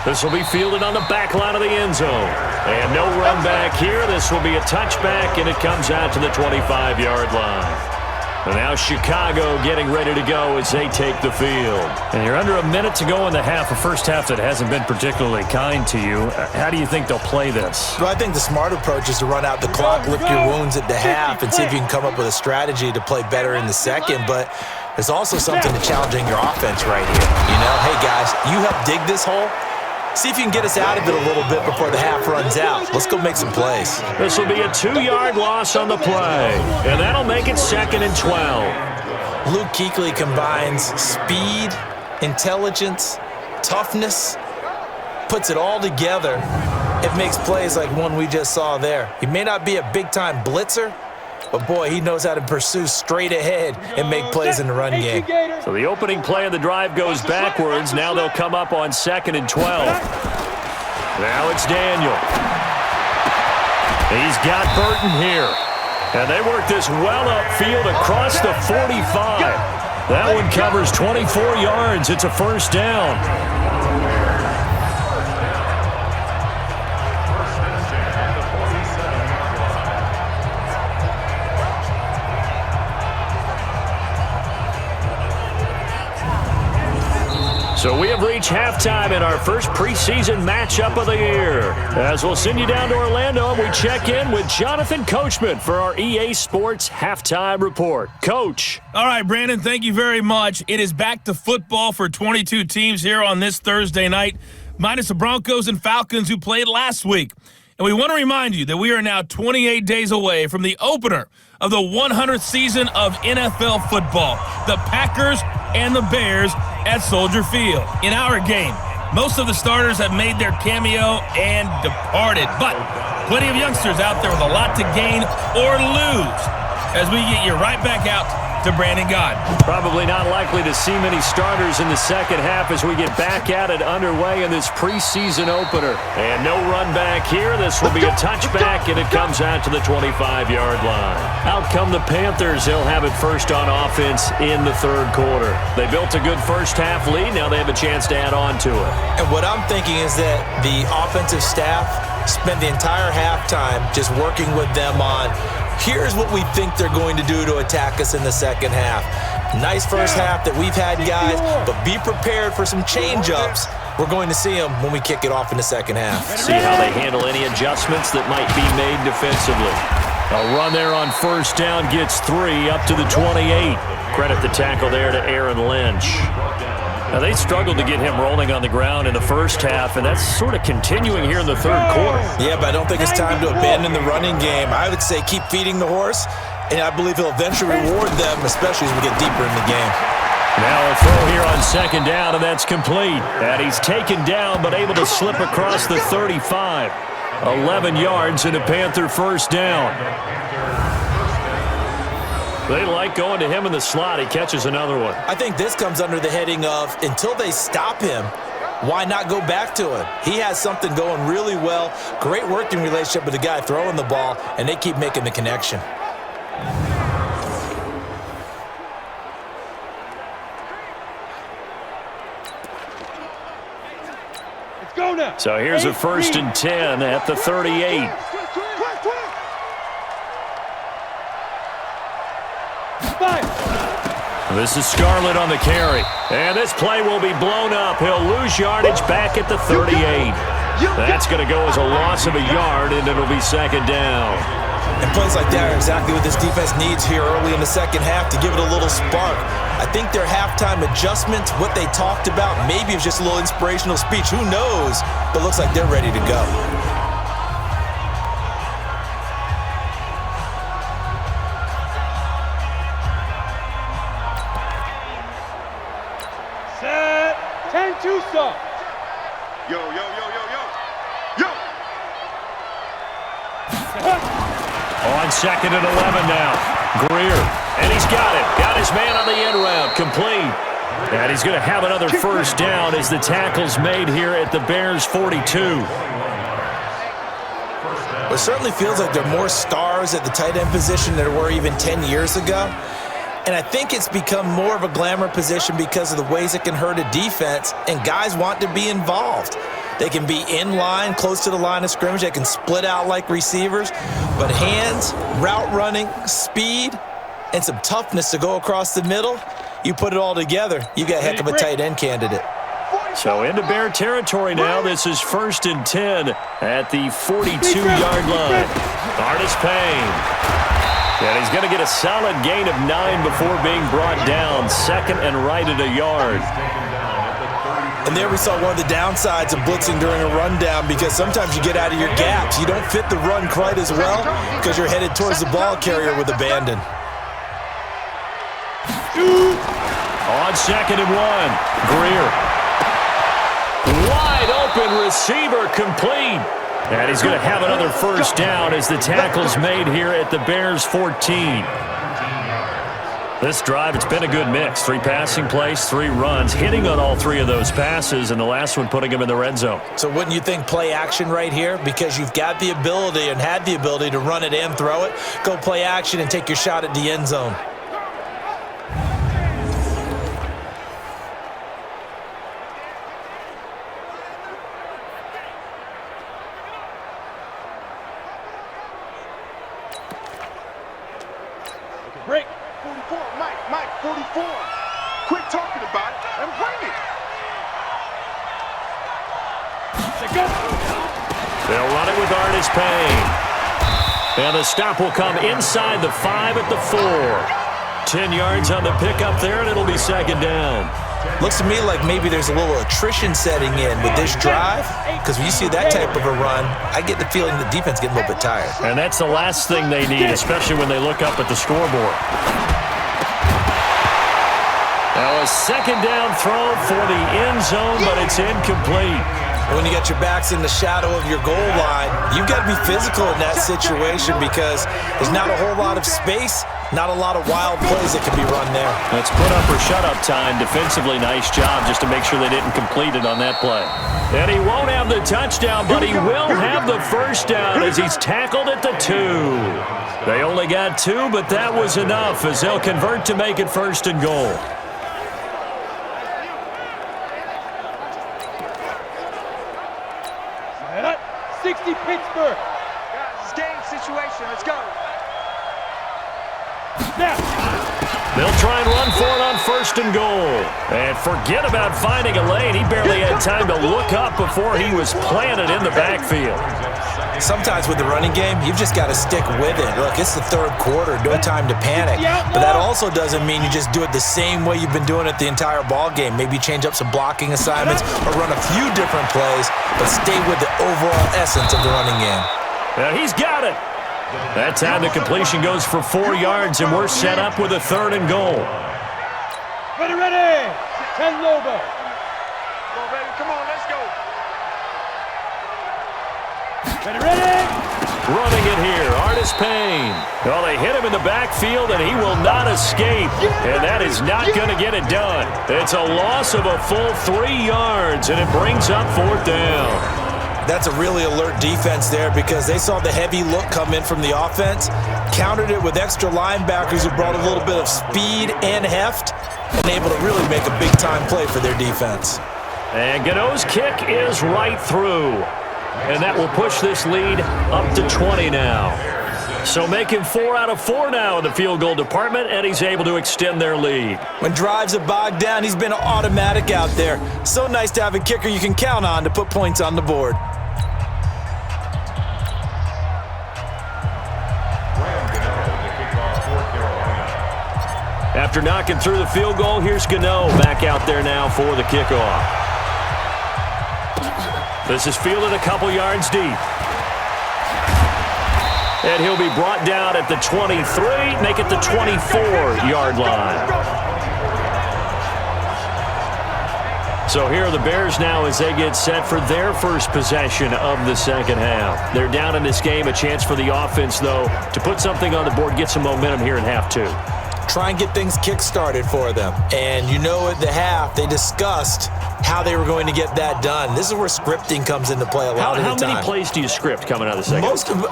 This will be fielded on the back line of the end zone. And no run back here. This will be a touchback, and it comes out to the 25-yard line. And now Chicago getting ready to go as they take the field. And you're under a minute to go in the half, a first half that hasn't been particularly kind to you. How do you think they'll play this? Well, I think the smart approach is to run out the clock, lick your wounds at the half, and see if you can come up with a strategy to play better in the second. But there's also something to challenging your offense right here. You know, hey, guys, you help dig this hole. See if you can get us out of it a little bit before the half runs out. Let's go make some plays. This will be a 2-yard loss on the play, and that'll make it 2nd and 12. Luke Kuechly combines speed, intelligence, toughness, puts it all together. It makes plays like one we just saw there. He may not be a big-time blitzer, but, boy, he knows how to pursue straight ahead and make plays in the run game. So the opening play of the drive goes backwards. Now they'll come up on 2nd and 12. Now it's Daniel. He's got Burton here. And they work this well upfield across the 45. That one covers 24 yards. It's a first down. So we have reached halftime in our first preseason matchup of the year. As we'll send you down to Orlando and we check in with Jonathan Coachman for our EA Sports Halftime Report. Coach. All right, Brandon, thank you very much. It is back to football for 22 teams here on this Thursday night, minus the Broncos and Falcons who played last week. And we want to remind you that we are now 28 days away from the opener of the 100th season of NFL football, the Packers and the Bears at Soldier Field. In our game, most of the starters have made their cameo and departed, but plenty of youngsters out there with a lot to gain or lose as we get you right back out to Brandon God. Probably not likely to see many starters in the second half as we get back at it underway in this preseason opener. And no run back here. This will be a touchback, and it comes out to the 25-yard line. Out come the Panthers. They'll have it first on offense in the third quarter. They built a good first half lead. Now they have a chance to add on to it. And what I'm thinking is that the offensive staff spent the entire halftime just working with them on here's what we think they're going to do to attack us in the second half. Nice first half that we've had, guys, but be prepared for some change-ups. We're going to see them when we kick it off in the second half. See how they handle any adjustments that might be made defensively. A run there on first down gets 3 up to the 28. Credit the tackle there to Aaron Lynch. Now, they struggled to get him rolling on the ground in the first half, and that's sort of continuing here in the third quarter. Yeah, but I don't think it's time to abandon the running game. I would say keep feeding the horse, and I believe he'll eventually reward them, especially as we get deeper in the game. Now a throw here on second down, and that's complete. And he's taken down, but able to slip across the 35. 11 yards and a Panther first down. They like going to him in the slot. He catches another one. I think this comes under the heading of until they stop him, why not go back to him? He has something going really well. Great working relationship with the guy throwing the ball, and they keep making the connection. Let's go now. So here's a 1st and 10 at the 38. This is Scarlett on the carry. And this play will be blown up. He'll lose yardage back at the 38. That's going to go as a loss of a yard, and it'll be second down. And plays like that are exactly what this defense needs here early in the second half to give it a little spark. I think their halftime adjustments, what they talked about, maybe it's just a little inspirational speech. Who knows? But looks like they're ready to go. Set. 10-2 stop. Yo, yo, yo, yo, yo. Yo. On second and 11 now. Greer. And he's got it. Got his man on the end route. Complete. And he's going to have another first down as the tackle's made here at the Bears' 42. It certainly feels like there are more stars at the tight end position than there were even 10 years ago. And I think it's become more of a glamour position because of the ways it can hurt a defense, and guys want to be involved. They can be in line, close to the line of scrimmage. They can split out like receivers. But hands, route running, speed, and some toughness to go across the middle, you put it all together, you got a heck of a tight end candidate. So into Bear territory now. This is 1st and 10 at the 42-yard line. Artis Payne. And he's going to get a solid gain of 9 before being brought down. Second and right at a yard. And there we saw one of the downsides of blitzing during a rundown, because sometimes you get out of your gaps. You don't fit the run quite as well because you're headed towards the ball carrier with abandon. On second and 1, Greer. Wide open receiver, complete. And he's going to have another first down as the tackle's made here at the Bears' 14. This drive, it's been a good mix. 3 passing plays, 3 runs, hitting on all 3 of those passes, and the last one putting him in the red zone. So wouldn't you think play action right here? Because you've got the ability and had the ability to run it and throw it. Go play action and take your shot at the end zone. Break. 44, Mike, 44. Quit talking about it and bring it. They'll run it with Artis Payne. And the stop will come inside the 5 at the 4. 10 yards on the pickup there, and it'll be second down. Looks to me like maybe there's a little attrition setting in with this drive, because when you see that type of a run, I get the feeling the defense getting a little bit tired. And that's the last thing they need, especially when they look up at the scoreboard. Now a second down throw for the end zone, but it's incomplete. When you got your backs in the shadow of your goal line, you've got to be physical in that situation because there's not a whole lot of space, not a lot of wild plays that can be run there. Let's put up or shut up time. Defensively, nice job just to make sure they didn't complete it on that play. And he won't have the touchdown, but he will have the first down as he's tackled at the 2. They only got 2, but that was enough as they'll convert to make it first and goal. 60 Pittsburgh. Guys, it's game situation. Let's go. Snap. They'll try and run for it on first and goal. And forget about finding a lane. He barely had time to look up before he was planted in the backfield. Sometimes with the running game, you've just got to stick with it. Look, it's the third quarter, no time to panic. But that also doesn't mean you just do it the same way you've been doing it the entire ball game. Maybe change up some blocking assignments or run a few different plays, but stay with the overall essence of the running game. Now he's got it. That time the completion goes for 4 yards, and we're set up with a third and goal. Ready. 10 Lobo. Come on, baby. Come on, let's go. Ready. Running it here, Artis Payne. Well, they hit him in the backfield, and he will not escape. And that is not going to get it done. It's a loss of a full 3 yards, and it brings up fourth down. That's a really alert defense there because they saw the heavy look come in from the offense, countered it with extra linebackers who brought a little bit of speed and heft, and able to really make a big-time play for their defense. And Gano's kick is right through. And that will push this lead up to 20 now. So making 4 out of 4 now in the field goal department, and he's able to extend their lead. When drives are bogged down, he's been automatic out there. So nice to have a kicker you can count on to put points on the board. After knocking through the field goal, here's Gano back out there now for the kickoff. This is fielded a couple yards deep. And he'll be brought down at the 23, make it the 24-yard line. So here are the Bears now as they get set for their first possession of the second half. They're down in this game, a chance for the offense, though, to put something on the board, get some momentum here in half 2. Try and get things kick-started for them. And you know at the half, they discussed how they were going to get that done. This is where scripting comes into play a lot of the time. How many plays do you script coming out of the second?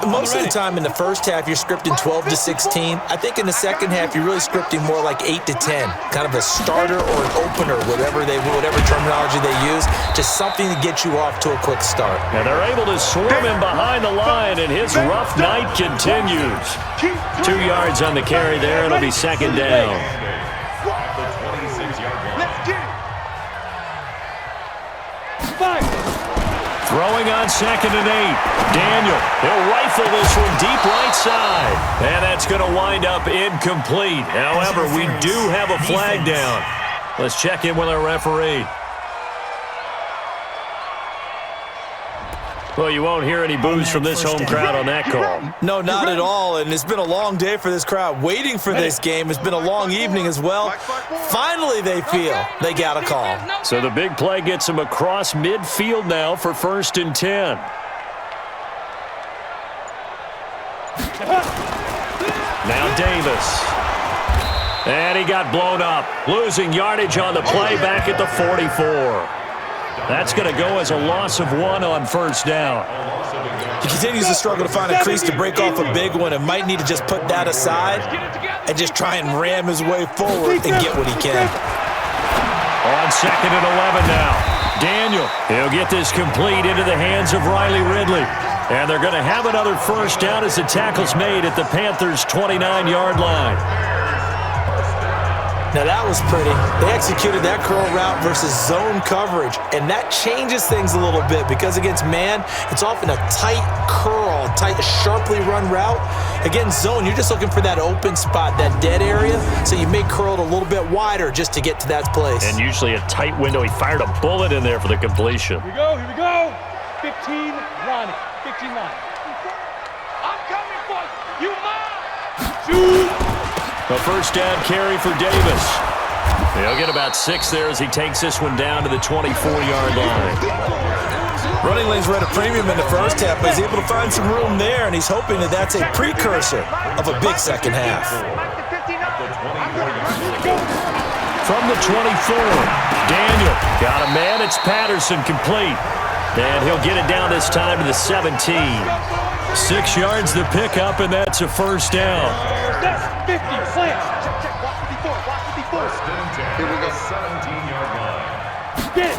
Most of the time in the first half, you're scripting 12 to 16. I think in the second half, you're really scripting more like 8 to 10. Kind of a starter or an opener, whatever terminology they use. Just something to get you off to a quick start. And they're able to swarm him behind the line, and his rough night continues. 2 yards on the carry there. It'll be second down. Throwing on second and 8. Daniel, he'll rifle this one deep right side. And that's going to wind up incomplete. However, we do have a flag down. Let's check in with our referee. Well, you won't hear any boos from this home crowd on that call. No, not at all. And it's been a long day for this crowd waiting for this game. It's been a long evening as well. Finally, they feel they got a call. So the big play gets them across midfield now for first and 10. Now Davis. And he got blown up. Losing yardage on the play back at the 44. That's going to go as a loss of 1 on first down. He continues to struggle to find a crease to break off a big one and might need to just put that aside and just try and ram his way forward and get what he can. On second and 11 now. Daniel, he'll get this complete into the hands of Riley Ridley. And they're going to have another first down as the tackle's made at the Panthers' 29-yard line. Now that was pretty. They executed that curl route versus zone coverage, and that changes things a little bit because against man, it's often a tight curl, tight, sharply run route. Against zone, you're just looking for that open spot, that dead area, so you may curl it a little bit wider just to get to that place. And usually a tight window. He fired a bullet in there for the completion. Here we go. 15, Ronnie. 15 line. I'm coming for you. You mine. Shoot. A first down carry for Davis. He'll get about 6 there as he takes this one down to the 24-yard line. Running lanes were at a premium in the first half, but he's able to find some room there, and he's hoping that that's a precursor of a big second half. From the 24, Daniel got a man. It's Patterson complete. And he'll get it down this time to the 17. 6 yards the pickup, and that's a first down. That's 50, slam. Check, watch the Here we go. 17-yard line. Get it.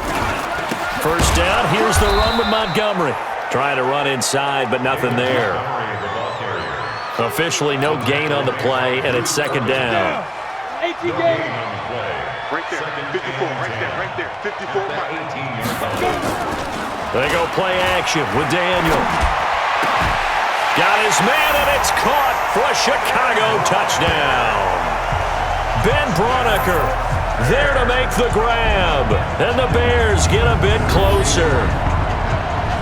First down, here's the run with Montgomery. Trying to run inside, but nothing there. Officially no gain on the play, and it's second down. 18 games. Right there, 54, right there, 54. 18-yard line. They go play action with Daniel. Got his man, and it's caught for a Chicago touchdown. Ben Braunecker there to make the grab, and the Bears get a bit closer.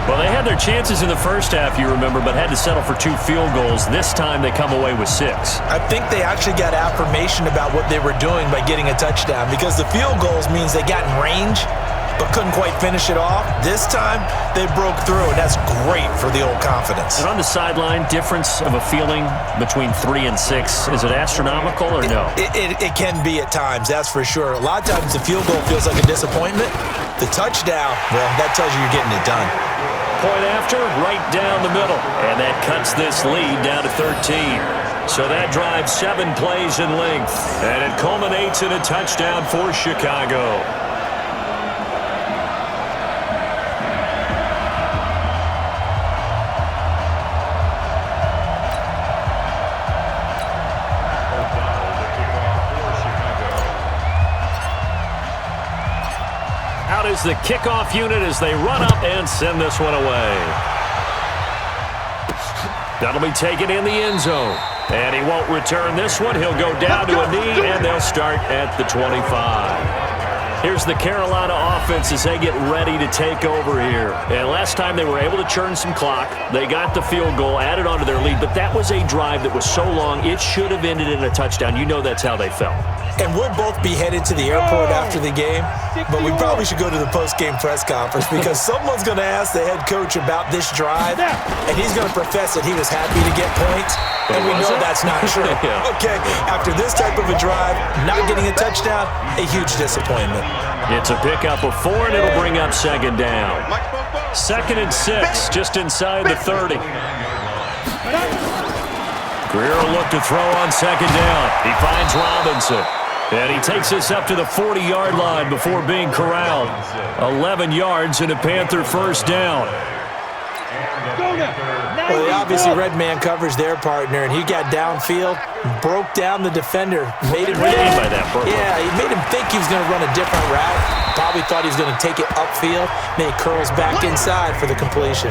Well, they had their chances in the first half, you remember, but had to settle for 2 field goals. This time they come away with 6. I think they actually got affirmation about what they were doing by getting a touchdown because the field goals means they got in range but couldn't quite finish it off. This time, they broke through, and that's great for the old confidence. And on the sideline, difference of a feeling between 3 and 6, is it astronomical or no? It can be at times, that's for sure. A lot of times the field goal feels like a disappointment. The touchdown, well, that tells you you're getting it done. Point after, right down the middle. And that cuts this lead down to 13. So that drives 7 plays in length. And it culminates in a touchdown for Chicago. Out is the kickoff unit as they run up and send this one away. That'll be taken in the end zone. And he won't return this one. He'll go down to a knee, and they'll start at the 25. Here's the Carolina offense as they get ready to take over here. And last time they were able to churn some clock. They got the field goal, added on to their lead, but that was a drive that was so long, it should have ended in a touchdown. You know that's how they felt. And we'll both be headed to the airport after the game, but we probably should go to the post-game press conference because someone's going to ask the head coach about this drive, and he's going to profess that he was happy to get points, and we know that's not true. Yeah. Okay, after this type of a drive, not getting a touchdown, a huge disappointment. It's a pickup of 4, and it'll bring up second down. 2nd and 6, just inside the 30. Greer will look to throw on second down. He finds Robinson. And he takes this up to the 40-yard line before being corralled. 11 yards and a Panther first down. Well, they obviously read man coverage their partner, and he got downfield, broke down the defender, made him by that, yeah, he made him think he was going to run a different route. Probably thought he was going to take it upfield. Then he curls back inside for the completion.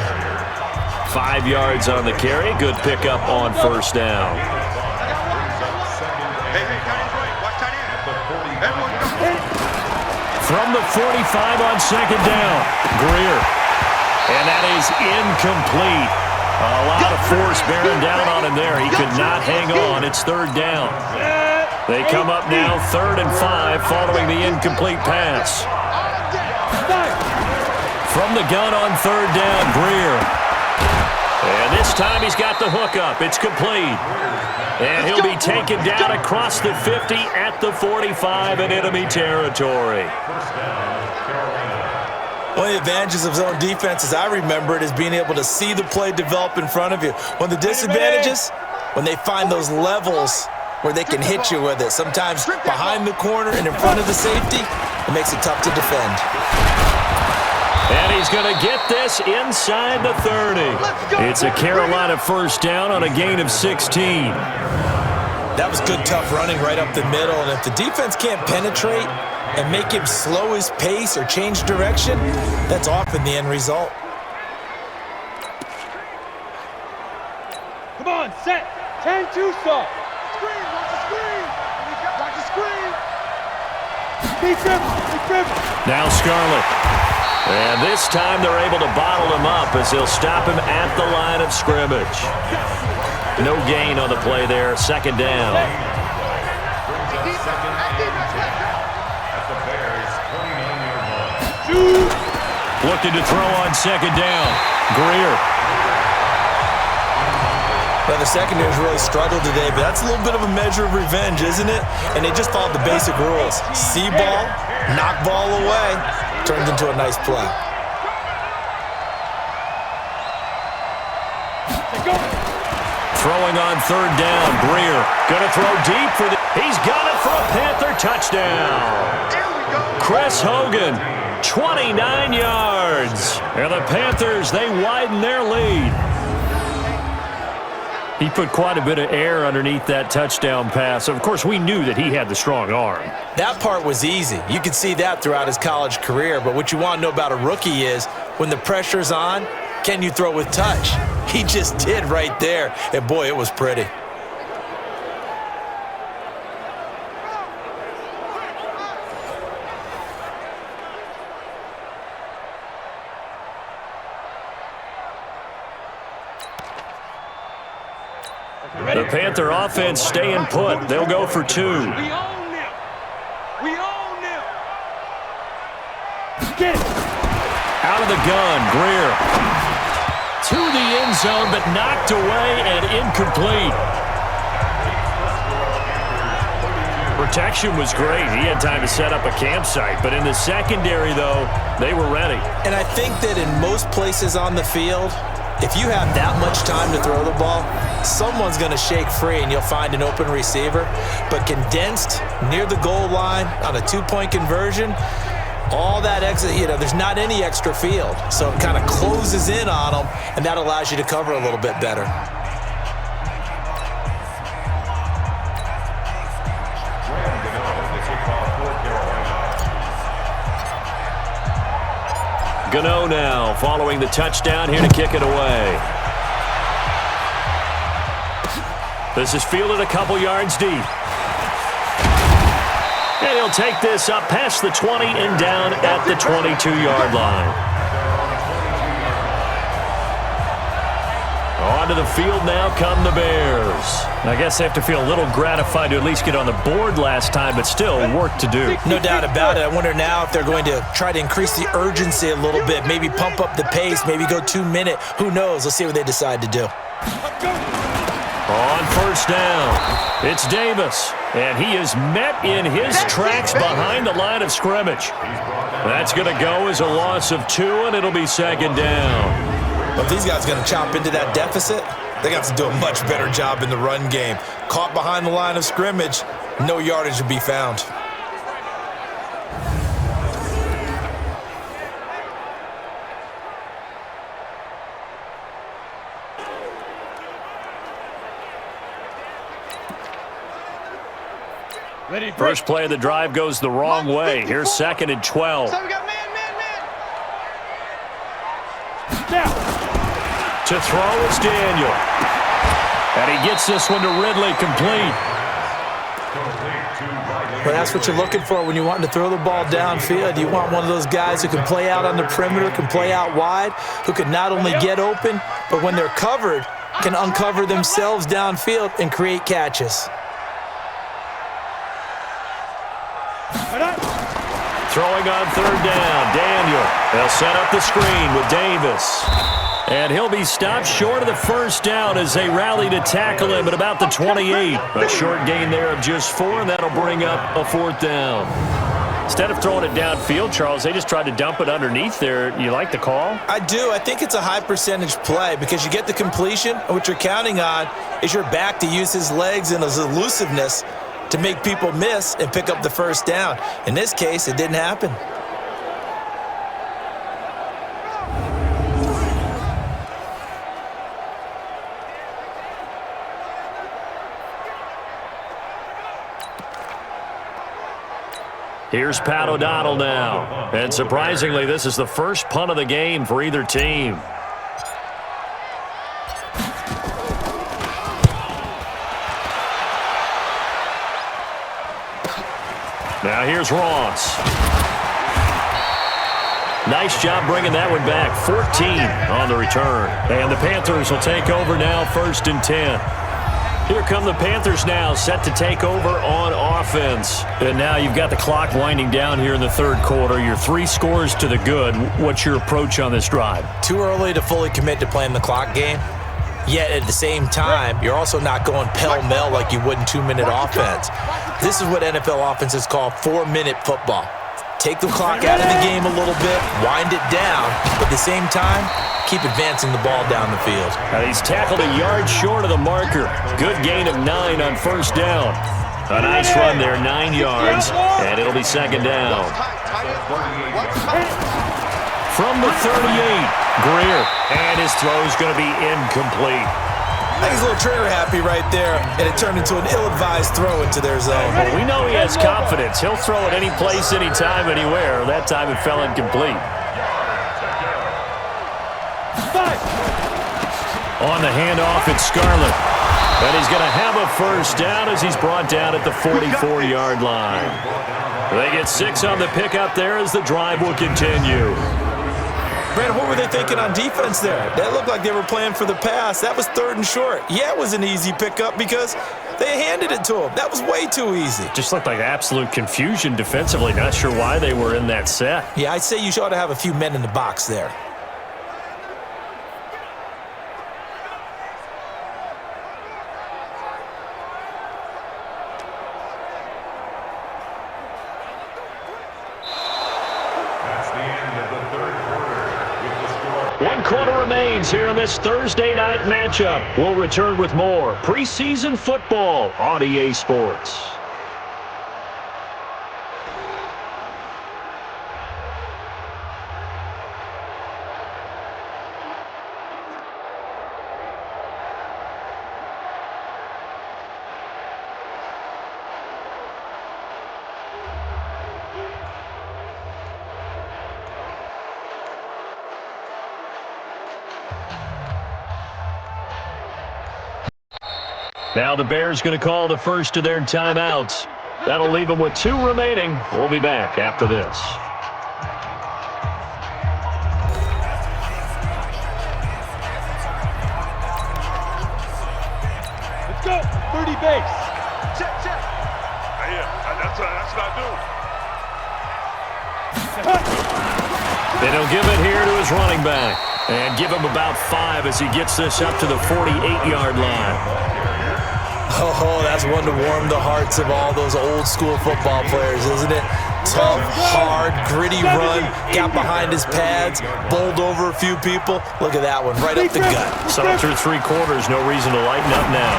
5 yards on the carry. Good pickup on first down. From the 45 on second down, Greer. And that is incomplete. A lot of force bearing down on him there. He could not hang on. It's third down. They come up now 3rd and 5 following the incomplete pass. From the gun on third down, Greer. And this time he's got the hook up. It's complete. And he'll be taken down across the 50 at the 45 in enemy territory. One of the advantages of zone defense, as I remember it, is being able to see the play develop in front of you. One of the disadvantages, when they find those levels where they can hit you with it. Sometimes behind the corner and in front of the safety, it makes it tough to defend. And he's going to get this inside the 30. It's a Carolina first down on a gain of 16. That was good, tough running right up the middle, and if the defense can't penetrate and make him slow his pace or change direction, that's often the end result. Come on, set. 10-2 stop. Screen, watch the screen. Watch the screen. Keep dribble. Now Scarlett. And this time they're able to bottle him up as they'll stop him at the line of scrimmage. No gain on the play there. Second down. Looking to throw on second down. Greer. Well, the secondary's really struggled today, but that's a little bit of a measure of revenge, isn't it? And they just followed the basic rules. See ball, knock ball away, turned into a nice play. Throwing on third down. Greer going to throw deep for the... He's got it for a Panther touchdown. Chris Hogan, 29 yards. And the Panthers, they widen their lead. He put quite a bit of air underneath that touchdown pass. Of course, we knew that he had the strong arm. That part was easy. You could see that throughout his college career. But what you want to know about a rookie is when the pressure's on, can you throw with touch? He just did right there. And, boy, it was pretty. The Panther offense staying put. They'll go for two. We own them. We own them. Get it. Out of the gun, Greer. To the end zone, but knocked away and incomplete. Protection was great. He had time to set up a campsite. But in the secondary, though, they were ready. And I think that in most places on the field, if you have that much time to throw the ball, someone's going to shake free and you'll find an open receiver. But condensed near the goal line on a two-point conversion, all that exit, there's not any extra field. So it kind of closes in on them, and that allows you to cover a little bit better. Gano now following the touchdown here to kick it away. This is fielded a couple yards deep. And he'll take this up past the 20 and down at the 22-yard line. Onto the field now come the Bears. I guess they have to feel a little gratified to at least get on the board last time, but still work to do. No doubt about it. I wonder now if they're going to try to increase the urgency a little bit, maybe pump up the pace, maybe go 2 minute. Who knows? Let's see what they decide to do. On first down, it's Davis, and he is met in his tracks behind the line of scrimmage. That's going to go as a loss of 2, and it'll be second down. Well, if these guys are going to chop into that deficit, they got to do a much better job in the run game. Caught behind the line of scrimmage, no yardage to be found. First play of the drive goes the wrong way. Here's second and 12. So we got man. To throw is Daniel. And he gets this one to Ridley, complete. Well, that's what you're looking for when you want to throw the ball downfield. You want one of those guys who can play out on the perimeter, can play out wide, who can not only get open, but when they're covered, can uncover themselves downfield and create catches. Throwing on third down, Daniel. They'll set up the screen with Davis. And he'll be stopped short of the first down as they rally to tackle him at about the 28. A short gain there of just 4, and that'll bring up a fourth down. Instead of throwing it downfield, Charles, they just tried to dump it underneath there. You like the call? I do. I think it's a high percentage play because you get the completion, and what you're counting on is your back to use his legs and his elusiveness to make people miss and pick up the first down. In this case, it didn't happen. Here's Pat O'Donnell now. And surprisingly, this is the first punt of the game for either team. Now here's Ross. Nice job bringing that one back. 14 on the return. And the Panthers will take over now, 1st and 10. Here come the Panthers now, set to take over on offense. And now you've got the clock winding down here in the 3rd quarter. You're 3 scores to the good. What's your approach on this drive? Too early to fully commit to playing the clock game. Yet at the same time, you're also not going pell-mell like you would in 2-minute offense. This is what NFL offenses call 4-minute football. Take the clock out of the game a little bit, wind it down, but at the same time, keep advancing the ball down the field. Now he's tackled a yard short of the marker. Good gain of 9 on 1st down. A nice run there, 9 yards, and it'll be 2nd down. From the 38, Greer, and his throw is going to be incomplete. I think he's a little trigger happy right there, and it turned into an ill-advised throw into their zone. Well, we know he has confidence. He'll throw it any place, anytime, anywhere. That time it fell incomplete. On the handoff, it's Scarlett. And he's going to have a 1st down as he's brought down at the 44-yard line. They get 6 on the pickup there as the drive will continue. Brandon, what were they thinking on defense there? That looked like they were playing for the pass. That was 3rd and short. Yeah, it was an easy pickup because they handed it to him. That was way too easy. Just looked like absolute confusion defensively. Not sure why they were in that set. Yeah, I'd say you ought to have a few men in the box there. One quarter remains here in this Thursday night matchup. We'll return with more preseason football on EA Sports. Now the Bears going to call the first of their timeouts. That'll leave them with 2 remaining. We'll be back after this. Let's go. 30 base. Check. Yeah, that's what I do. Then he'll give it here to his running back. And give him about 5 as he gets this up to the 48-yard line. Oh, that's one to warm the hearts of all those old-school football players, isn't it? Tough, hard, gritty run, got behind his pads, bowled over a few people. Look at that one, right up the gut. So through 3 quarters, no reason to lighten up now.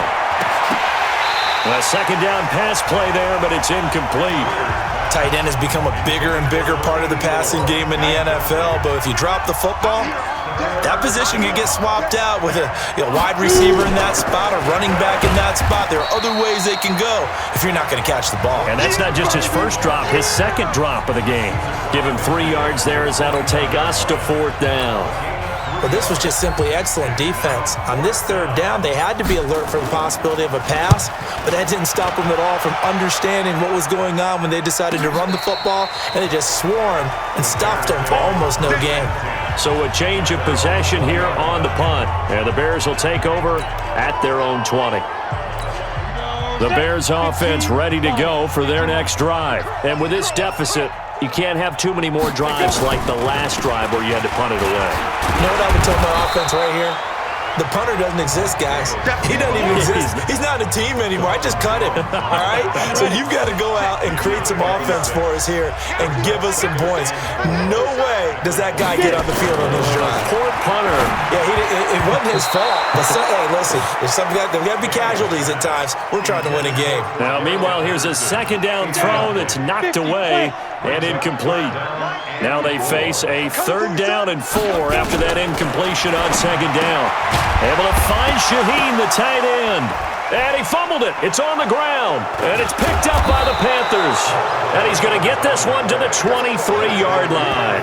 A 2nd down pass play there, but it's incomplete. Tight end has become a bigger and bigger part of the passing game in the NFL, but if you drop the football, that position can get swapped out with a wide receiver in that spot, a running back in that spot. There are other ways they can go if you're not going to catch the ball. And that's not just his first drop, his 2nd drop of the game. Give him 3 yards there as that'll take us to 4th down. But this was just simply excellent defense. On this 3rd down, they had to be alert for the possibility of a pass, but that didn't stop them at all from understanding what was going on when they decided to run the football, and they just swarmed and stuffed them for almost no gain. So a change of possession here on the punt, and the Bears will take over at their own 20. The Bears offense ready to go for their next drive. And with this deficit, you can't have too many more drives like the last drive where you had to punt it away. You know what I would tell my offense right here? The punter doesn't exist, guys. He doesn't even exist. He's not a team anymore. I just cut him, all right? So you've got to go out and create some offense for us here and give us some points. No way does that guy get on the field on this drive. Poor punter. Yeah, it wasn't his fault. But hey, listen, there's got to be casualties at times. We're trying to win a game. Now, meanwhile, here's a 2nd down throw that's knocked away and incomplete. Now they face a 3rd down and 4 after that incompletion on 2nd down. Able to find Shaheen, the tight end. And he fumbled it. It's on the ground. And it's picked up by the Panthers. And he's going to get this one to the 23-yard line.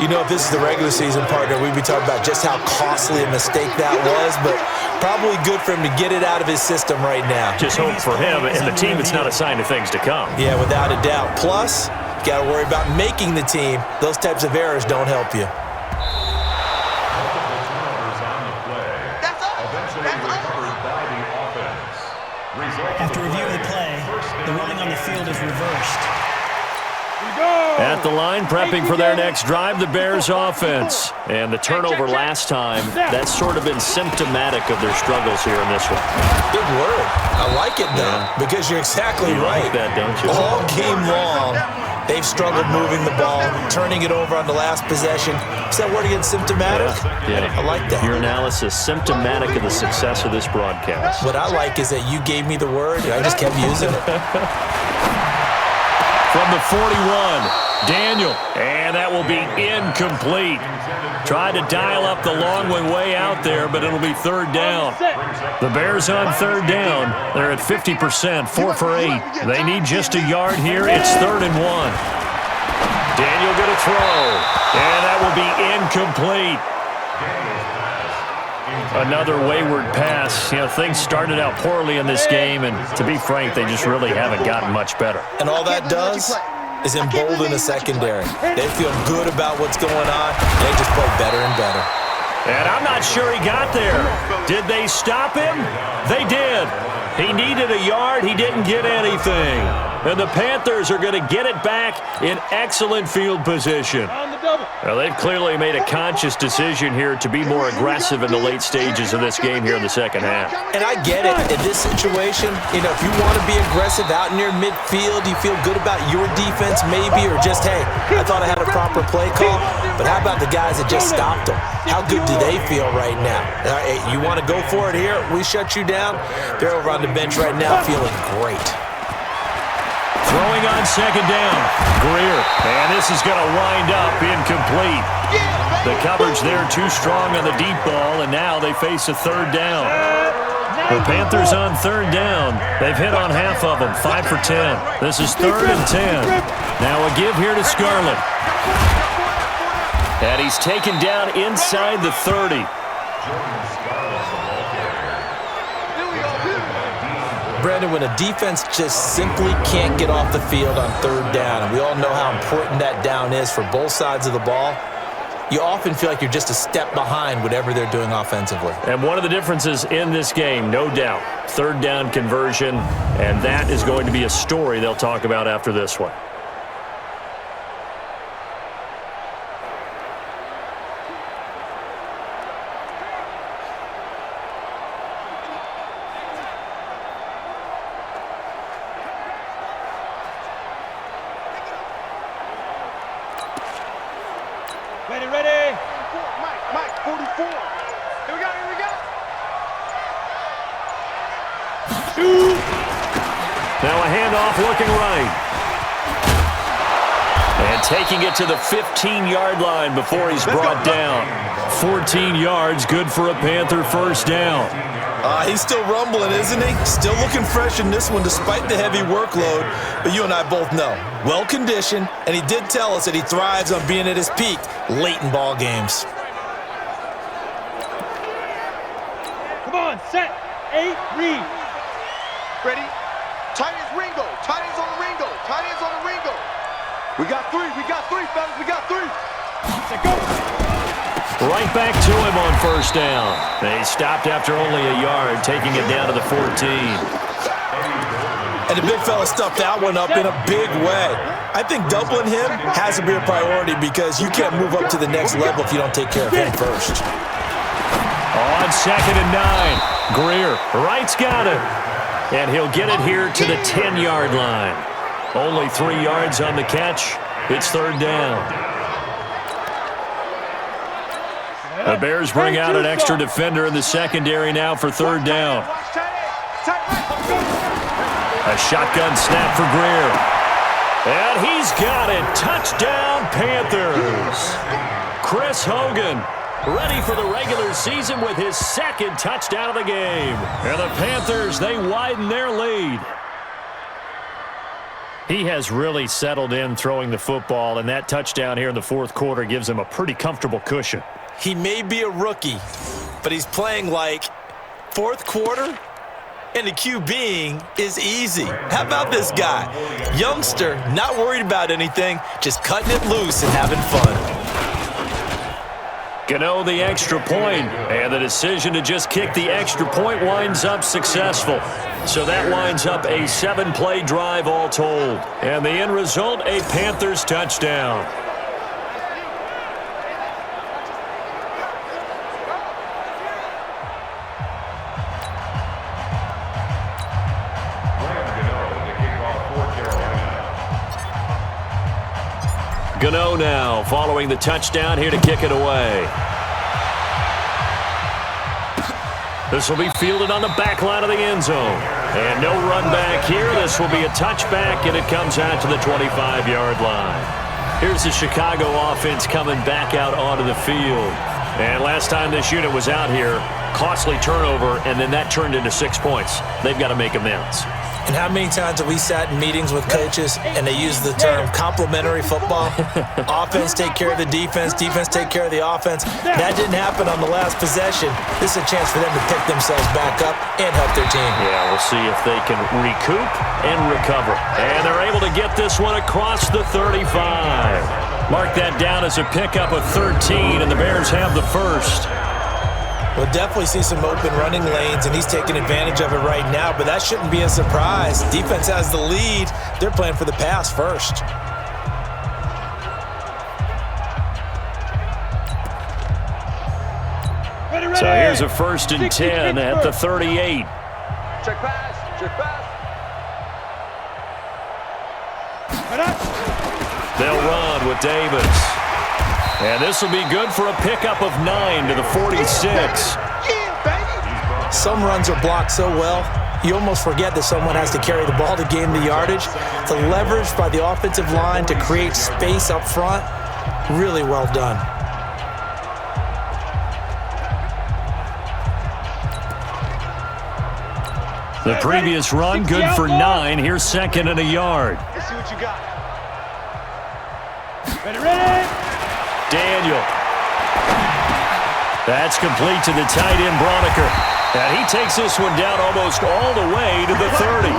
You know, if this is the regular season, partner, we'd be talking about just how costly a mistake that was, but probably good for him to get it out of his system right now. Just hope for him and the team it's not a sign of things to come. Yeah, without a doubt. Plus, you got to worry about making the team. Those types of errors don't help you. After review of the play, the ruling on the field is reversed. At the line, prepping for their next drive, the Bears offense. And the turnover last time, that's sort of been symptomatic of their struggles here in this one. Big word. I like it, though, because you're exactly right. Like that, don't you? All game long, they've struggled moving the ball, turning it over on the last possession. Is that word again, symptomatic? Yeah. I like that. Your analysis, symptomatic of the success of this broadcast. What I like is that you gave me the word, and I just kept using it. From the 41, Daniel, and that will be incomplete. Tried to dial up the long one way out there, but it'll be third down. The Bears on third down. They're at 50%, 4 for 8. They need just a yard here. It's 3rd and 1. Daniel going to throw, and that will be incomplete. Another wayward pass. You know, things started out poorly in this game, and to be frank, they just really haven't gotten much better. And all that does is embolden the secondary. They feel good about what's going on. They just play better and better. And I'm not sure he got there. Did they stop him? They did. He needed a yard. He didn't get anything. And the Panthers are going to get it back in excellent field position. Well, they've clearly made a conscious decision here to be more aggressive in the late stages of this game here in the second half. And I get it. In this situation, you know, if you want to be aggressive out near midfield, you feel good about your defense maybe, or just, hey, I thought I had a proper play call. But how about the guys that just stopped them? How good do they feel right now? Hey, you want to go for it here? We shut you down. They're over on the bench right now feeling great. Throwing on second down, Greer, and this is going to wind up incomplete. The coverage there too strong on the deep ball, and now they face a third down. The Panthers on third down. They've hit on half of them, 5 for 10. This is 3rd and 10. Now a give here to Scarlett. And he's taken down inside the 30. Brandon, when a defense just simply can't get off the field on third down, and we all know how important that down is for both sides of the ball, you often feel like you're just a step behind whatever they're doing offensively. And one of the differences in this game, no doubt, third down conversion, and that is going to be a story they'll talk about after this one. Ready. Mike, 44. Here we go. Shoot. Now a handoff looking right. And taking it to the 15-yard line before he's brought down. 14 yards, good for a Panther first down. He's still rumbling, isn't he? Still looking fresh in this one despite the heavy workload. But you and I both know, well-conditioned, and he did tell us that he thrives on being at his peak late in ball games. Come on, set, 8, read. Ready? Tight ends Ringo. Tight ends on the Ringo. Tight ends on the Ringo. We got three, fellas. We got 3. Set, go. Right back to him on first down. They stopped after only a yard, taking it down to the 14. And the big fella stuffed that one up in a big way. I think doubling him has to be a priority because you can't move up to the next level if you don't take care of him first. On 2nd and 9, Greer, right's got it. And he'll get it here to the 10-yard line. Only 3 yards on the catch. It's third down. The Bears bring out an extra defender in the secondary now for third down. A shotgun snap for Greer. And he's got it. Touchdown, Panthers. Chris Hogan ready for the regular season with his second touchdown of the game. And the Panthers, they widen their lead. He has really settled in throwing the football, and that touchdown here in the fourth quarter gives him a pretty comfortable cushion. He may be a rookie, but he's playing like fourth quarter, and the QBing is easy. How about this guy? Youngster, not worried about anything, just cutting it loose and having fun. Gano the extra point, and the decision to just kick the extra point winds up successful. So that winds up a 7-play drive all told. And the end result, a Panthers touchdown. Gano now following the touchdown here to kick it away. This will be fielded on the back line of the end zone. And no run back here. This will be a touchback, and it comes out to the 25-yard line. Here's the Chicago offense coming back out onto the field. And last time this unit was out here, costly turnover, and then that turned into 6 points. They've got to make amends. And how many times have we sat in meetings with coaches and they use the term complementary football? Offense take care of the defense, defense take care of the offense. That didn't happen on the last possession. This is a chance for them to pick themselves back up and help their team. Yeah, we'll see if they can recoup and recover. And they're able to get this one across the 35. Mark that down as a pickup of 13, and the Bears have the first. We'll definitely see some open running lanes, and he's taking advantage of it right now, but that shouldn't be a surprise. Defense has the lead. They're playing for the pass first. So here's a 1st and 10 at the 38. Check pass, check pass. They'll run with Davis. And this will be good for a pickup of 9 to the 46. Some runs are blocked so well, you almost forget that someone has to carry the ball to gain the yardage. The leverage by the offensive line to create space up front, really well done. The previous run, good for 9. Here's 2nd and a yard. Let's see what you got. Ready. Daniel. That's complete to the tight end, Broniker. And he takes this one down almost all the way to the 30.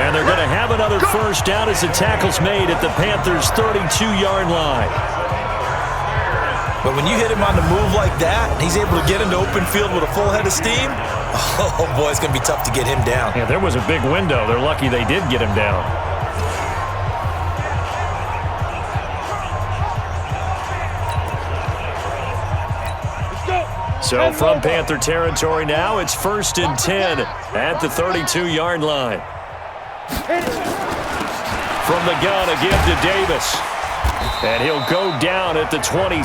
And they're going to have another first down as the tackle's made at the Panthers' 32-yard line. But when you hit him on the move like that, and he's able to get into open field with a full head of steam, oh boy, it's going to be tough to get him down. Yeah, there was a big window. They're lucky they did get him down. So from Panther territory now, it's 1st and 10 at the 32-yard line. From the gun, a give to Davis. And he'll go down at the 26,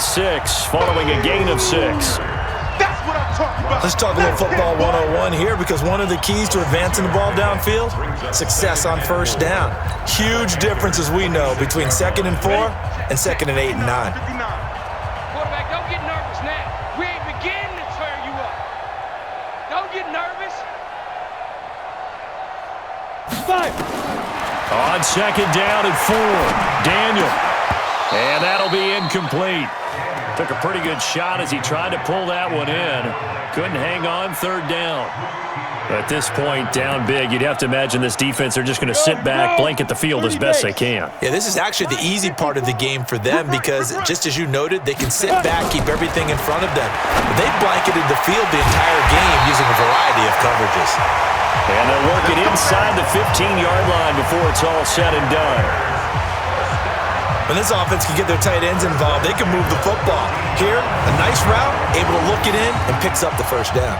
following a gain of 6. That's what I'm talking about. Let's talk a little football 101 here, because one of the keys to advancing the ball downfield, success on first down. Huge difference, as we know, between 2nd and 4 and 2nd and 8 and 9. Quarterback, don't get nervous now. We ain't beginning to tear you up. Don't get nervous. 5. On 2nd down and 4, Daniel. And that'll be incomplete. Took a pretty good shot as he tried to pull that one in. Couldn't hang on 3rd down. At this point, down big, you'd have to imagine this defense, they're just going to sit back, blanket the field as best they can. Yeah, this is actually the easy part of the game for them, because just as you noted, they can sit back, keep everything in front of them. But they blanketed the field the entire game using a variety of coverages. And they'll work it inside the 15-yard line before it's all said and done. When this offense can get their tight ends involved, they can move the football. Here, a nice route, able to look it in, and picks up the first down.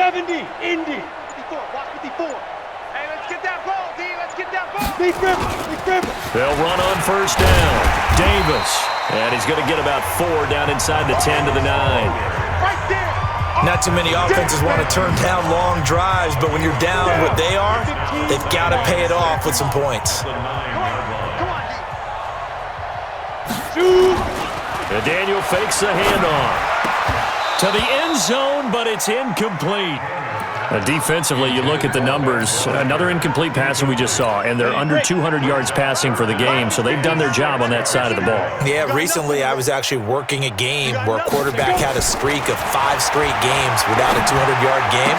70, Indy. 54, watch 54. Hey, let's get that ball, D. Let's get that ball. Big River, Big River. They'll run on first down. Davis. And he's going to get about 4 down inside the 10 to the 9. Right there. Not too many offenses want to turn down long drives, but when you're down what they are, they've got to pay it off with some points. Come on, D. Shoot. And Daniel fakes the handoff to the end zone, but it's incomplete. Defensively, you look at the numbers. Another incomplete pass that we just saw, and they're under 200 yards passing for the game, so they've done their job on that side of the ball. Yeah, recently I was actually working a game where a quarterback had a streak of 5 straight games without a 200-yard game,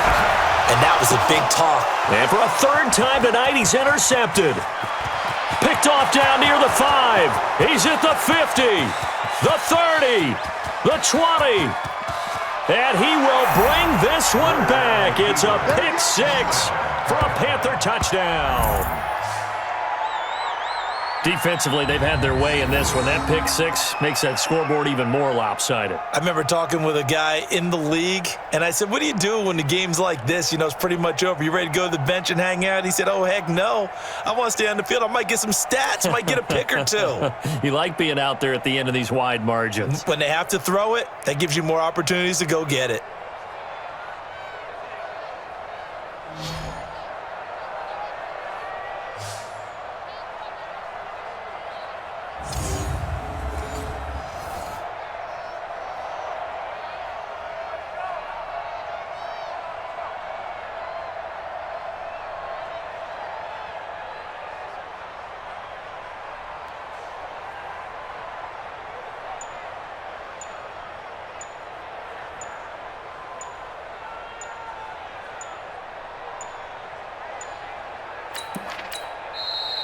and that was a big talk. And for a third time tonight, he's intercepted. Picked off down near the 5. He's at the 50, the 30, the 20. And he will bring this one back. It's a pick 6 for a Panther touchdown. Defensively, they've had their way in this one. That pick 6 makes that scoreboard even more lopsided. I remember talking with a guy in the league, and I said, what do you do when the game's like this? You know, it's pretty much over. You ready to go to the bench and hang out? He said, oh, heck no. I want to stay on the field. I might get some stats. Might get a pick or 2. You like being out there at the end of these wide margins. When they have to throw it, that gives you more opportunities to go get it.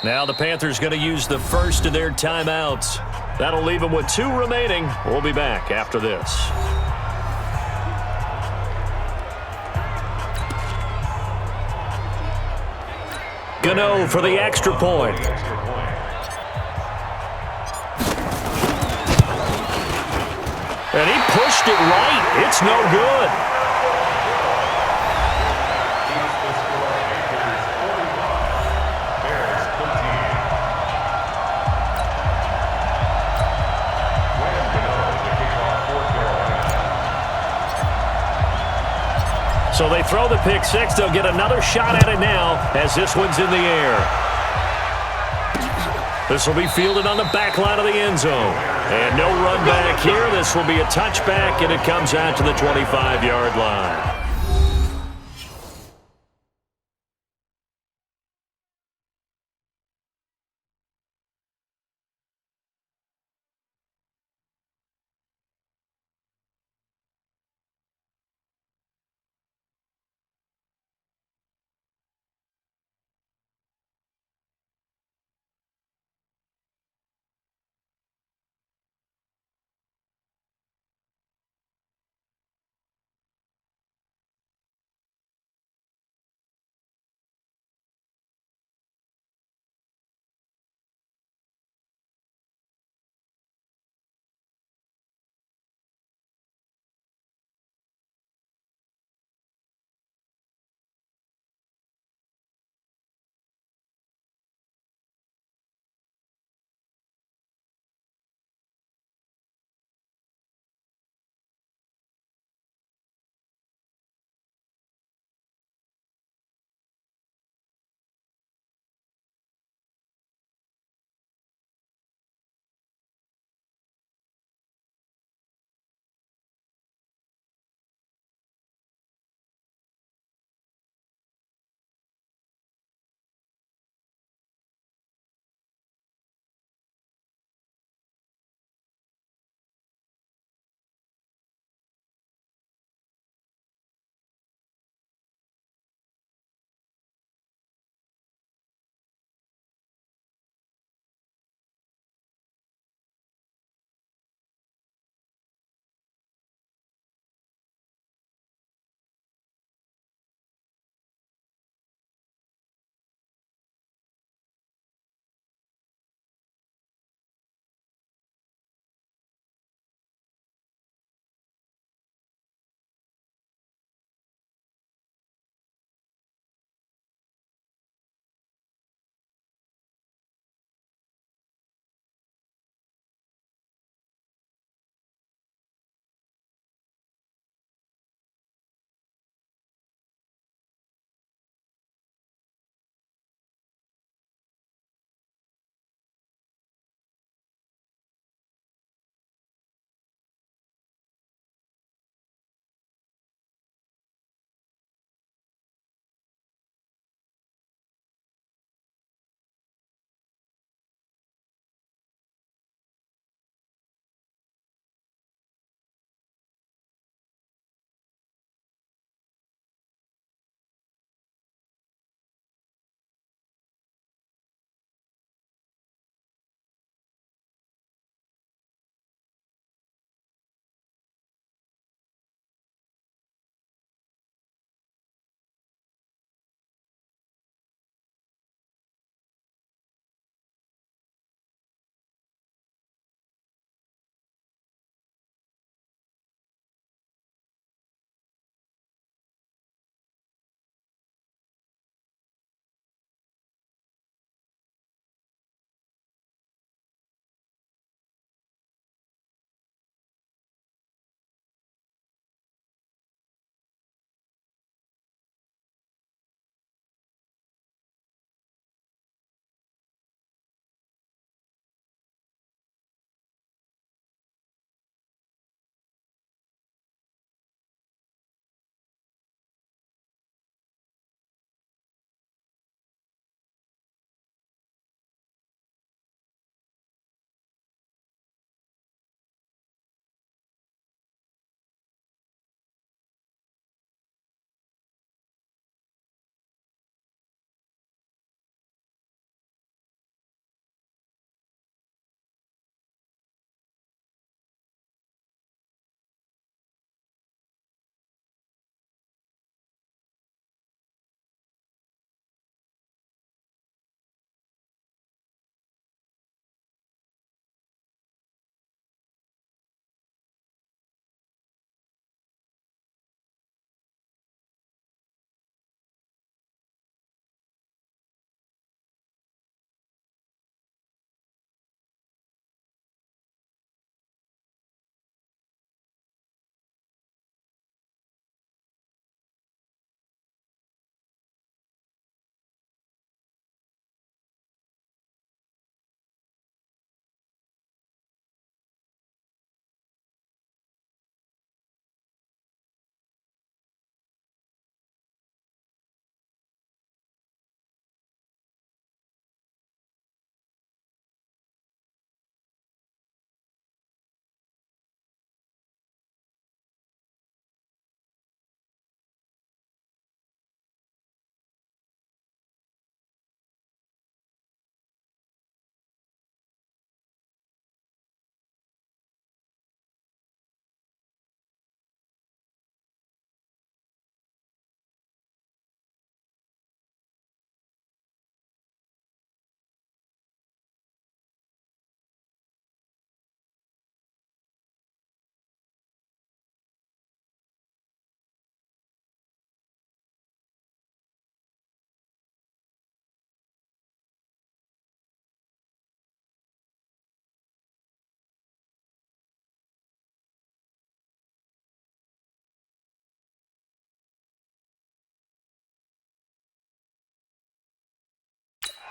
Now the Panthers going to use the first of their timeouts. That'll leave them with 2 remaining. We'll be back after this. Gano for the extra point. And he pushed it right. It's no good. So they throw the pick 6. They'll get another shot at it now as this one's in the air. This will be fielded on the back line of the end zone. And no run back here. This will be a touchback, and it comes out to the 25-yard line.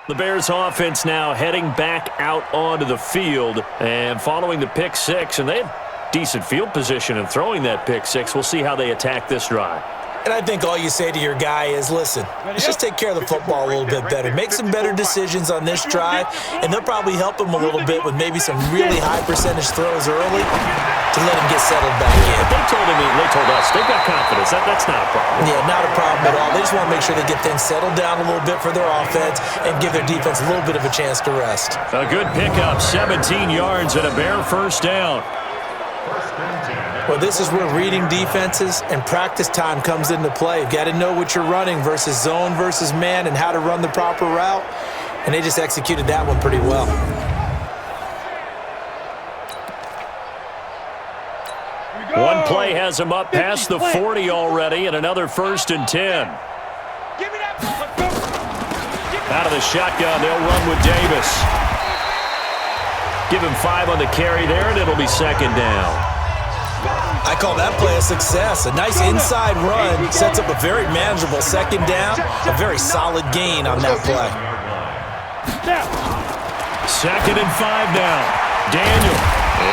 The Bears offense now heading back out onto the field and following the pick six, and they had decent field position in throwing that pick six. We'll see how they attack this drive. And I think all you say to your guy is, listen, let's just take care of the football a little bit better. Make some better decisions on this drive, and they'll probably help him a little bit with maybe some really high percentage throws early to let him get settled back in. They told us they've got confidence. That's not a problem. Yeah, not a problem at all. They just want to make sure they get things settled down a little bit for their offense and give their defense a little bit of a chance to rest. A good pickup, 17 yards and a Bear first down. Well, this is where reading defenses and practice time comes into play. You've got to know what you're running versus zone versus man and how to run the proper route. And they just executed that one pretty well. One play has him up past the 40 already, and another 1st and 10. Out of the shotgun, they'll run with Davis. Give him 5 on the carry there, and it'll be 2nd down. I call that play a success. A nice inside run sets up a very manageable 2nd down, a very solid gain on that play. 2nd and 5 now. Daniel.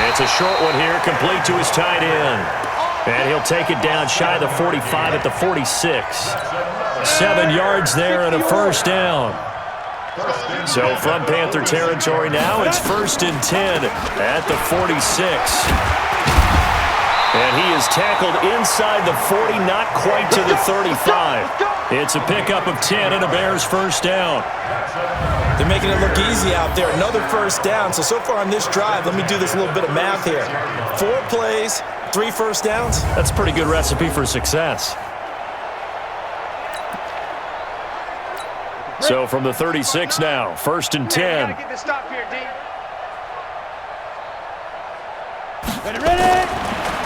It's a short one here, complete to his tight end. And he'll take it down shy of the 45 at the 46. 7 yards there and a 1st down. So from Panther territory now, it's 1st and 10 at the 46. And he is tackled inside the 40, not quite to the 35. It's a pickup of 10 and a Bears first down. They're making it look easy out there. Another 1st down. So far on this drive, let me do this little bit of math here. 4 plays, 3 first downs. That's a pretty good recipe for success. So from the 36 now, 1st and 10.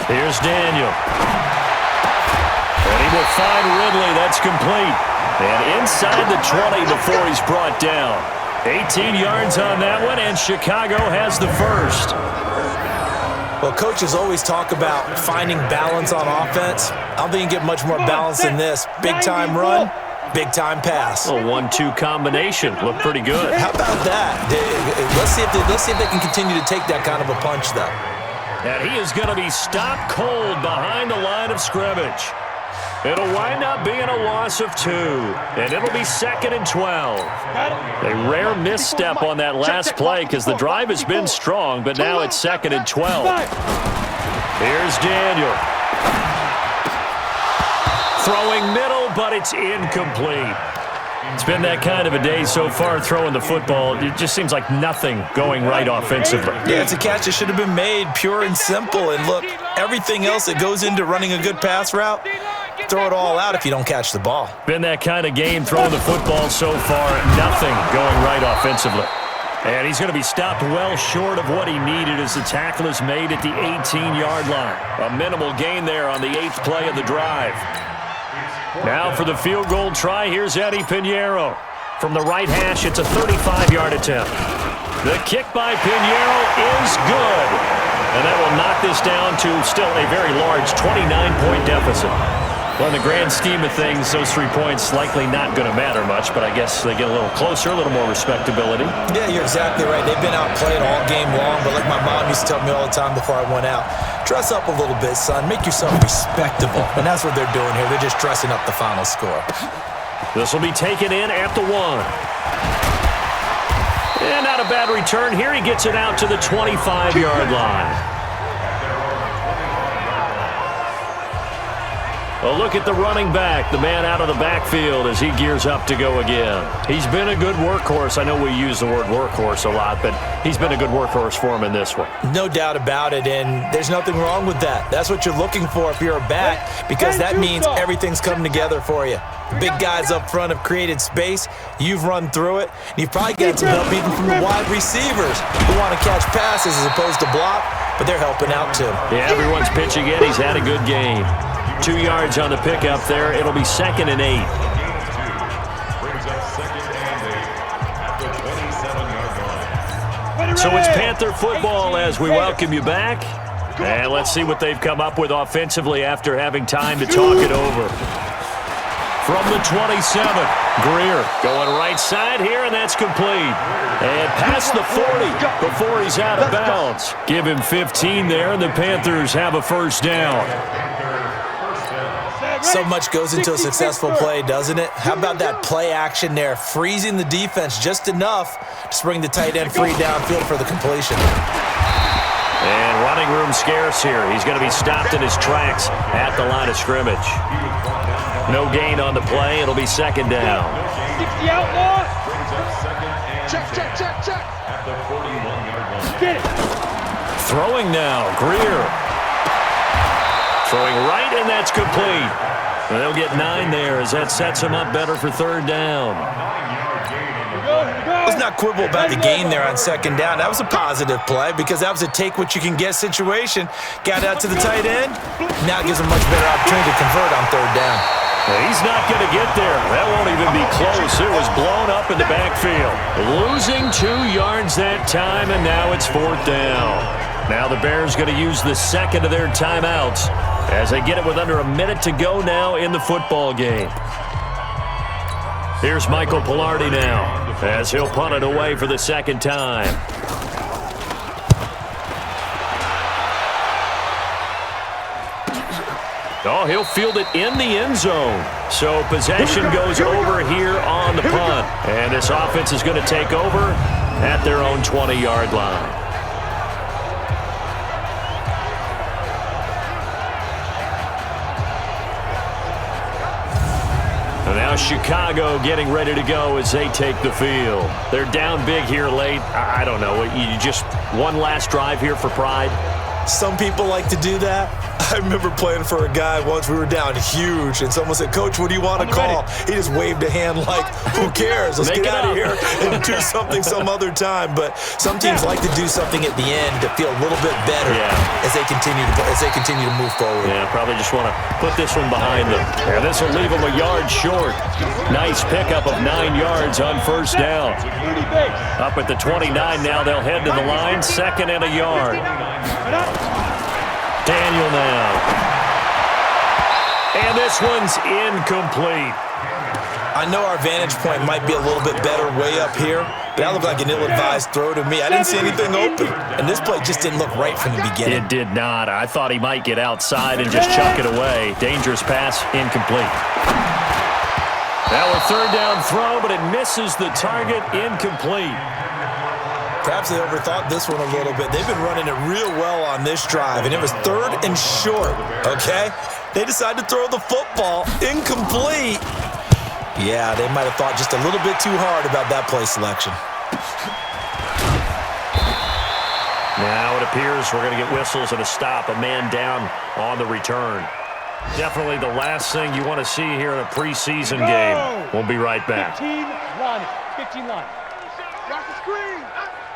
Here's Daniel. And he will find Ridley. That's complete. And inside the 20 before he's brought down. 18 yards on that one, and Chicago has the first. Well, coaches always talk about finding balance on offense. I don't think you get much more balance than this. Big-time run, big-time pass. A 1-2 combination. Looked pretty good. How about that? Let's see if they can continue to take that kind of a punch, though. And he is going to be stopped cold behind the line of scrimmage. It'll wind up being a loss of 2, and it'll be 2nd and 12. A rare misstep on that last play because the drive has been strong, but now it's 2nd and 12. Here's Daniel. Throwing middle, but it's incomplete. It's been that kind of a day so far throwing the football. It just seems like nothing going right offensively. Yeah, it's a catch that should have been made, pure and simple. And look, everything else that goes into running a good pass route, throw it all out if you don't catch the ball. Been that kind of game throwing the football so far. Nothing going right offensively. And he's going to be stopped well short of what he needed as the tackle is made at the 18-yard line. A minimal gain there on the 8th play of the drive. Now for the field goal try, here's Eddie Pinheiro. From the right hash, it's a 35-yard attempt. The kick by Pinheiro is good. And that will knock this down to still a very large 29-point deficit. Well, in the grand scheme of things, those 3 points likely not going to matter much, but I guess they get a little closer, a little more respectability. Yeah, you're exactly right. They've been outplayed all game long, but like my mom used to tell me all the time before I went out, dress up a little bit, son. Make yourself respectable. And that's what they're doing here. They're just dressing up the final score. This will be taken in at the 1. And not a bad return here. He gets it out to the 25-yard line. Well, look at the running back, the man out of the backfield as he gears up to go again. He's been a good workhorse. I know we use the word workhorse a lot, but he's been a good workhorse for him in this one. No doubt about it, and there's nothing wrong with that. That's what you're looking for if you're a back, because that means everything's coming together for you. Big guys up front have created space. You've run through it. You've probably got some help even from the wide receivers who want to catch passes as opposed to block, but they're helping out too. Yeah, everyone's pitching in. He's had a good game. 2 yards on the pickup there. It'll be 2nd and 8. So it's Panther football as we welcome you back. And let's see what they've come up with offensively after having time to talk it over. From the 27, Greer going right side here, and that's complete. And past the 40 before he's out of bounds. Give him 15 there, and the Panthers have a first down. So much goes into a successful play, doesn't it? How about that play action there, freezing the defense just enough to bring the tight end free downfield for the completion. And running room scarce here. He's going to be stopped in his tracks at the line of scrimmage. No gain on the play. It'll be second down. 60 outlaw. Check. At the 41-yard line. Get it. Throwing now, Greer. Throwing right, and that's complete. And they'll get 9 there as that sets him up better for third down. Let's not quibble about the gain there on second down. That was a positive play because that was a take-what-you-can-get situation. Got out to the tight end. Now it gives him a much better opportunity to convert on third down. He's not going to get there. That won't even be close. It was blown up in the backfield. Losing 2 yards that time, and now it's fourth down. Now the Bears going to use the second of their timeouts as they get it with under a minute to go now in the football game. Here's Michael Pilardi now as he'll punt it away for the second time. Oh, he'll field it in the end zone. So possession goes over here on the punt. And this offense is going to take over at their own 20-yard line. And now Chicago getting ready to go as they take the field. They're down big here late. I don't know. You just one last drive here for pride? Some people like to do that. I remember playing for a guy once. We were down huge, and someone said, "Coach, what do you want to call?" He just waved a hand like, "Who cares? Let's get out of here and do something some other time." But some teams like to do something at the end to feel a little bit better as they continue to move forward. Yeah, probably just want to put this one behind them. Yeah, this will leave them a yard short. Nice pickup of 9 yards on first down. Up at the 29 now, they'll head to the line, second and a yard. Daniel now. And this one's incomplete. I know our vantage point might be a little bit better way up here, but that looked like an ill-advised throw to me. I didn't see anything open, and this play just didn't look right from the beginning. It did not. I thought he might get outside and just chuck it away. Dangerous pass, incomplete. Now a third down throw, but it misses the target, incomplete. Perhaps they overthought this one a little bit. They've been running it real well on this drive, and it was third and short, okay? They decided to throw the football incomplete. Yeah, they might have thought just a little bit too hard about that play selection. Now it appears we're going to get whistles and a stop, a man down on the return. Definitely the last thing you want to see here in a preseason game. We'll be right back. 15 line. Got the screen.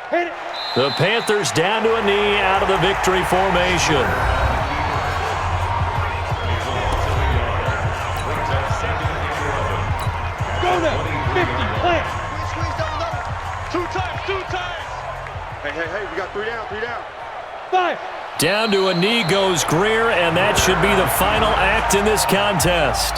Hit it. The Panthers down to a knee out of the victory formation. Go now. 50. Plant. Squeeze down another. Two times. Hey, we got 3 down. 5. Down to a knee goes Greer, and that should be the final act in this contest.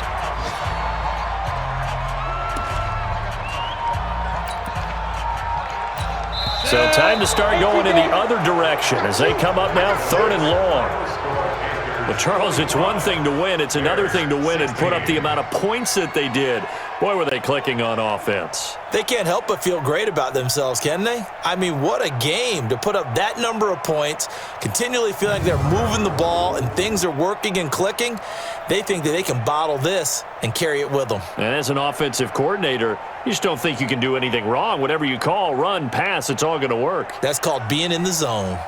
So time to start going in the other direction as they come up now third and long. Well, Charles, it's one thing to win. It's another thing to win and put up the amount of points that they did. Boy, were they clicking on offense. They can't help but feel great about themselves, can they? I mean, what a game to put up that number of points, continually feeling like they're moving the ball and things are working and clicking. They think that they can bottle this and carry it with them. And as an offensive coordinator, you just don't think you can do anything wrong. Whatever you call, run, pass, it's all going to work. That's called being in the zone.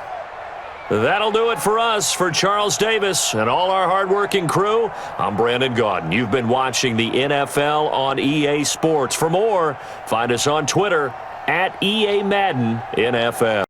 That'll do it for us. For Charles Davis and all our hardworking crew, I'm Brandon Gaudin. You've been watching the NFL on EA Sports. For more, find us on Twitter @EA Madden NFL.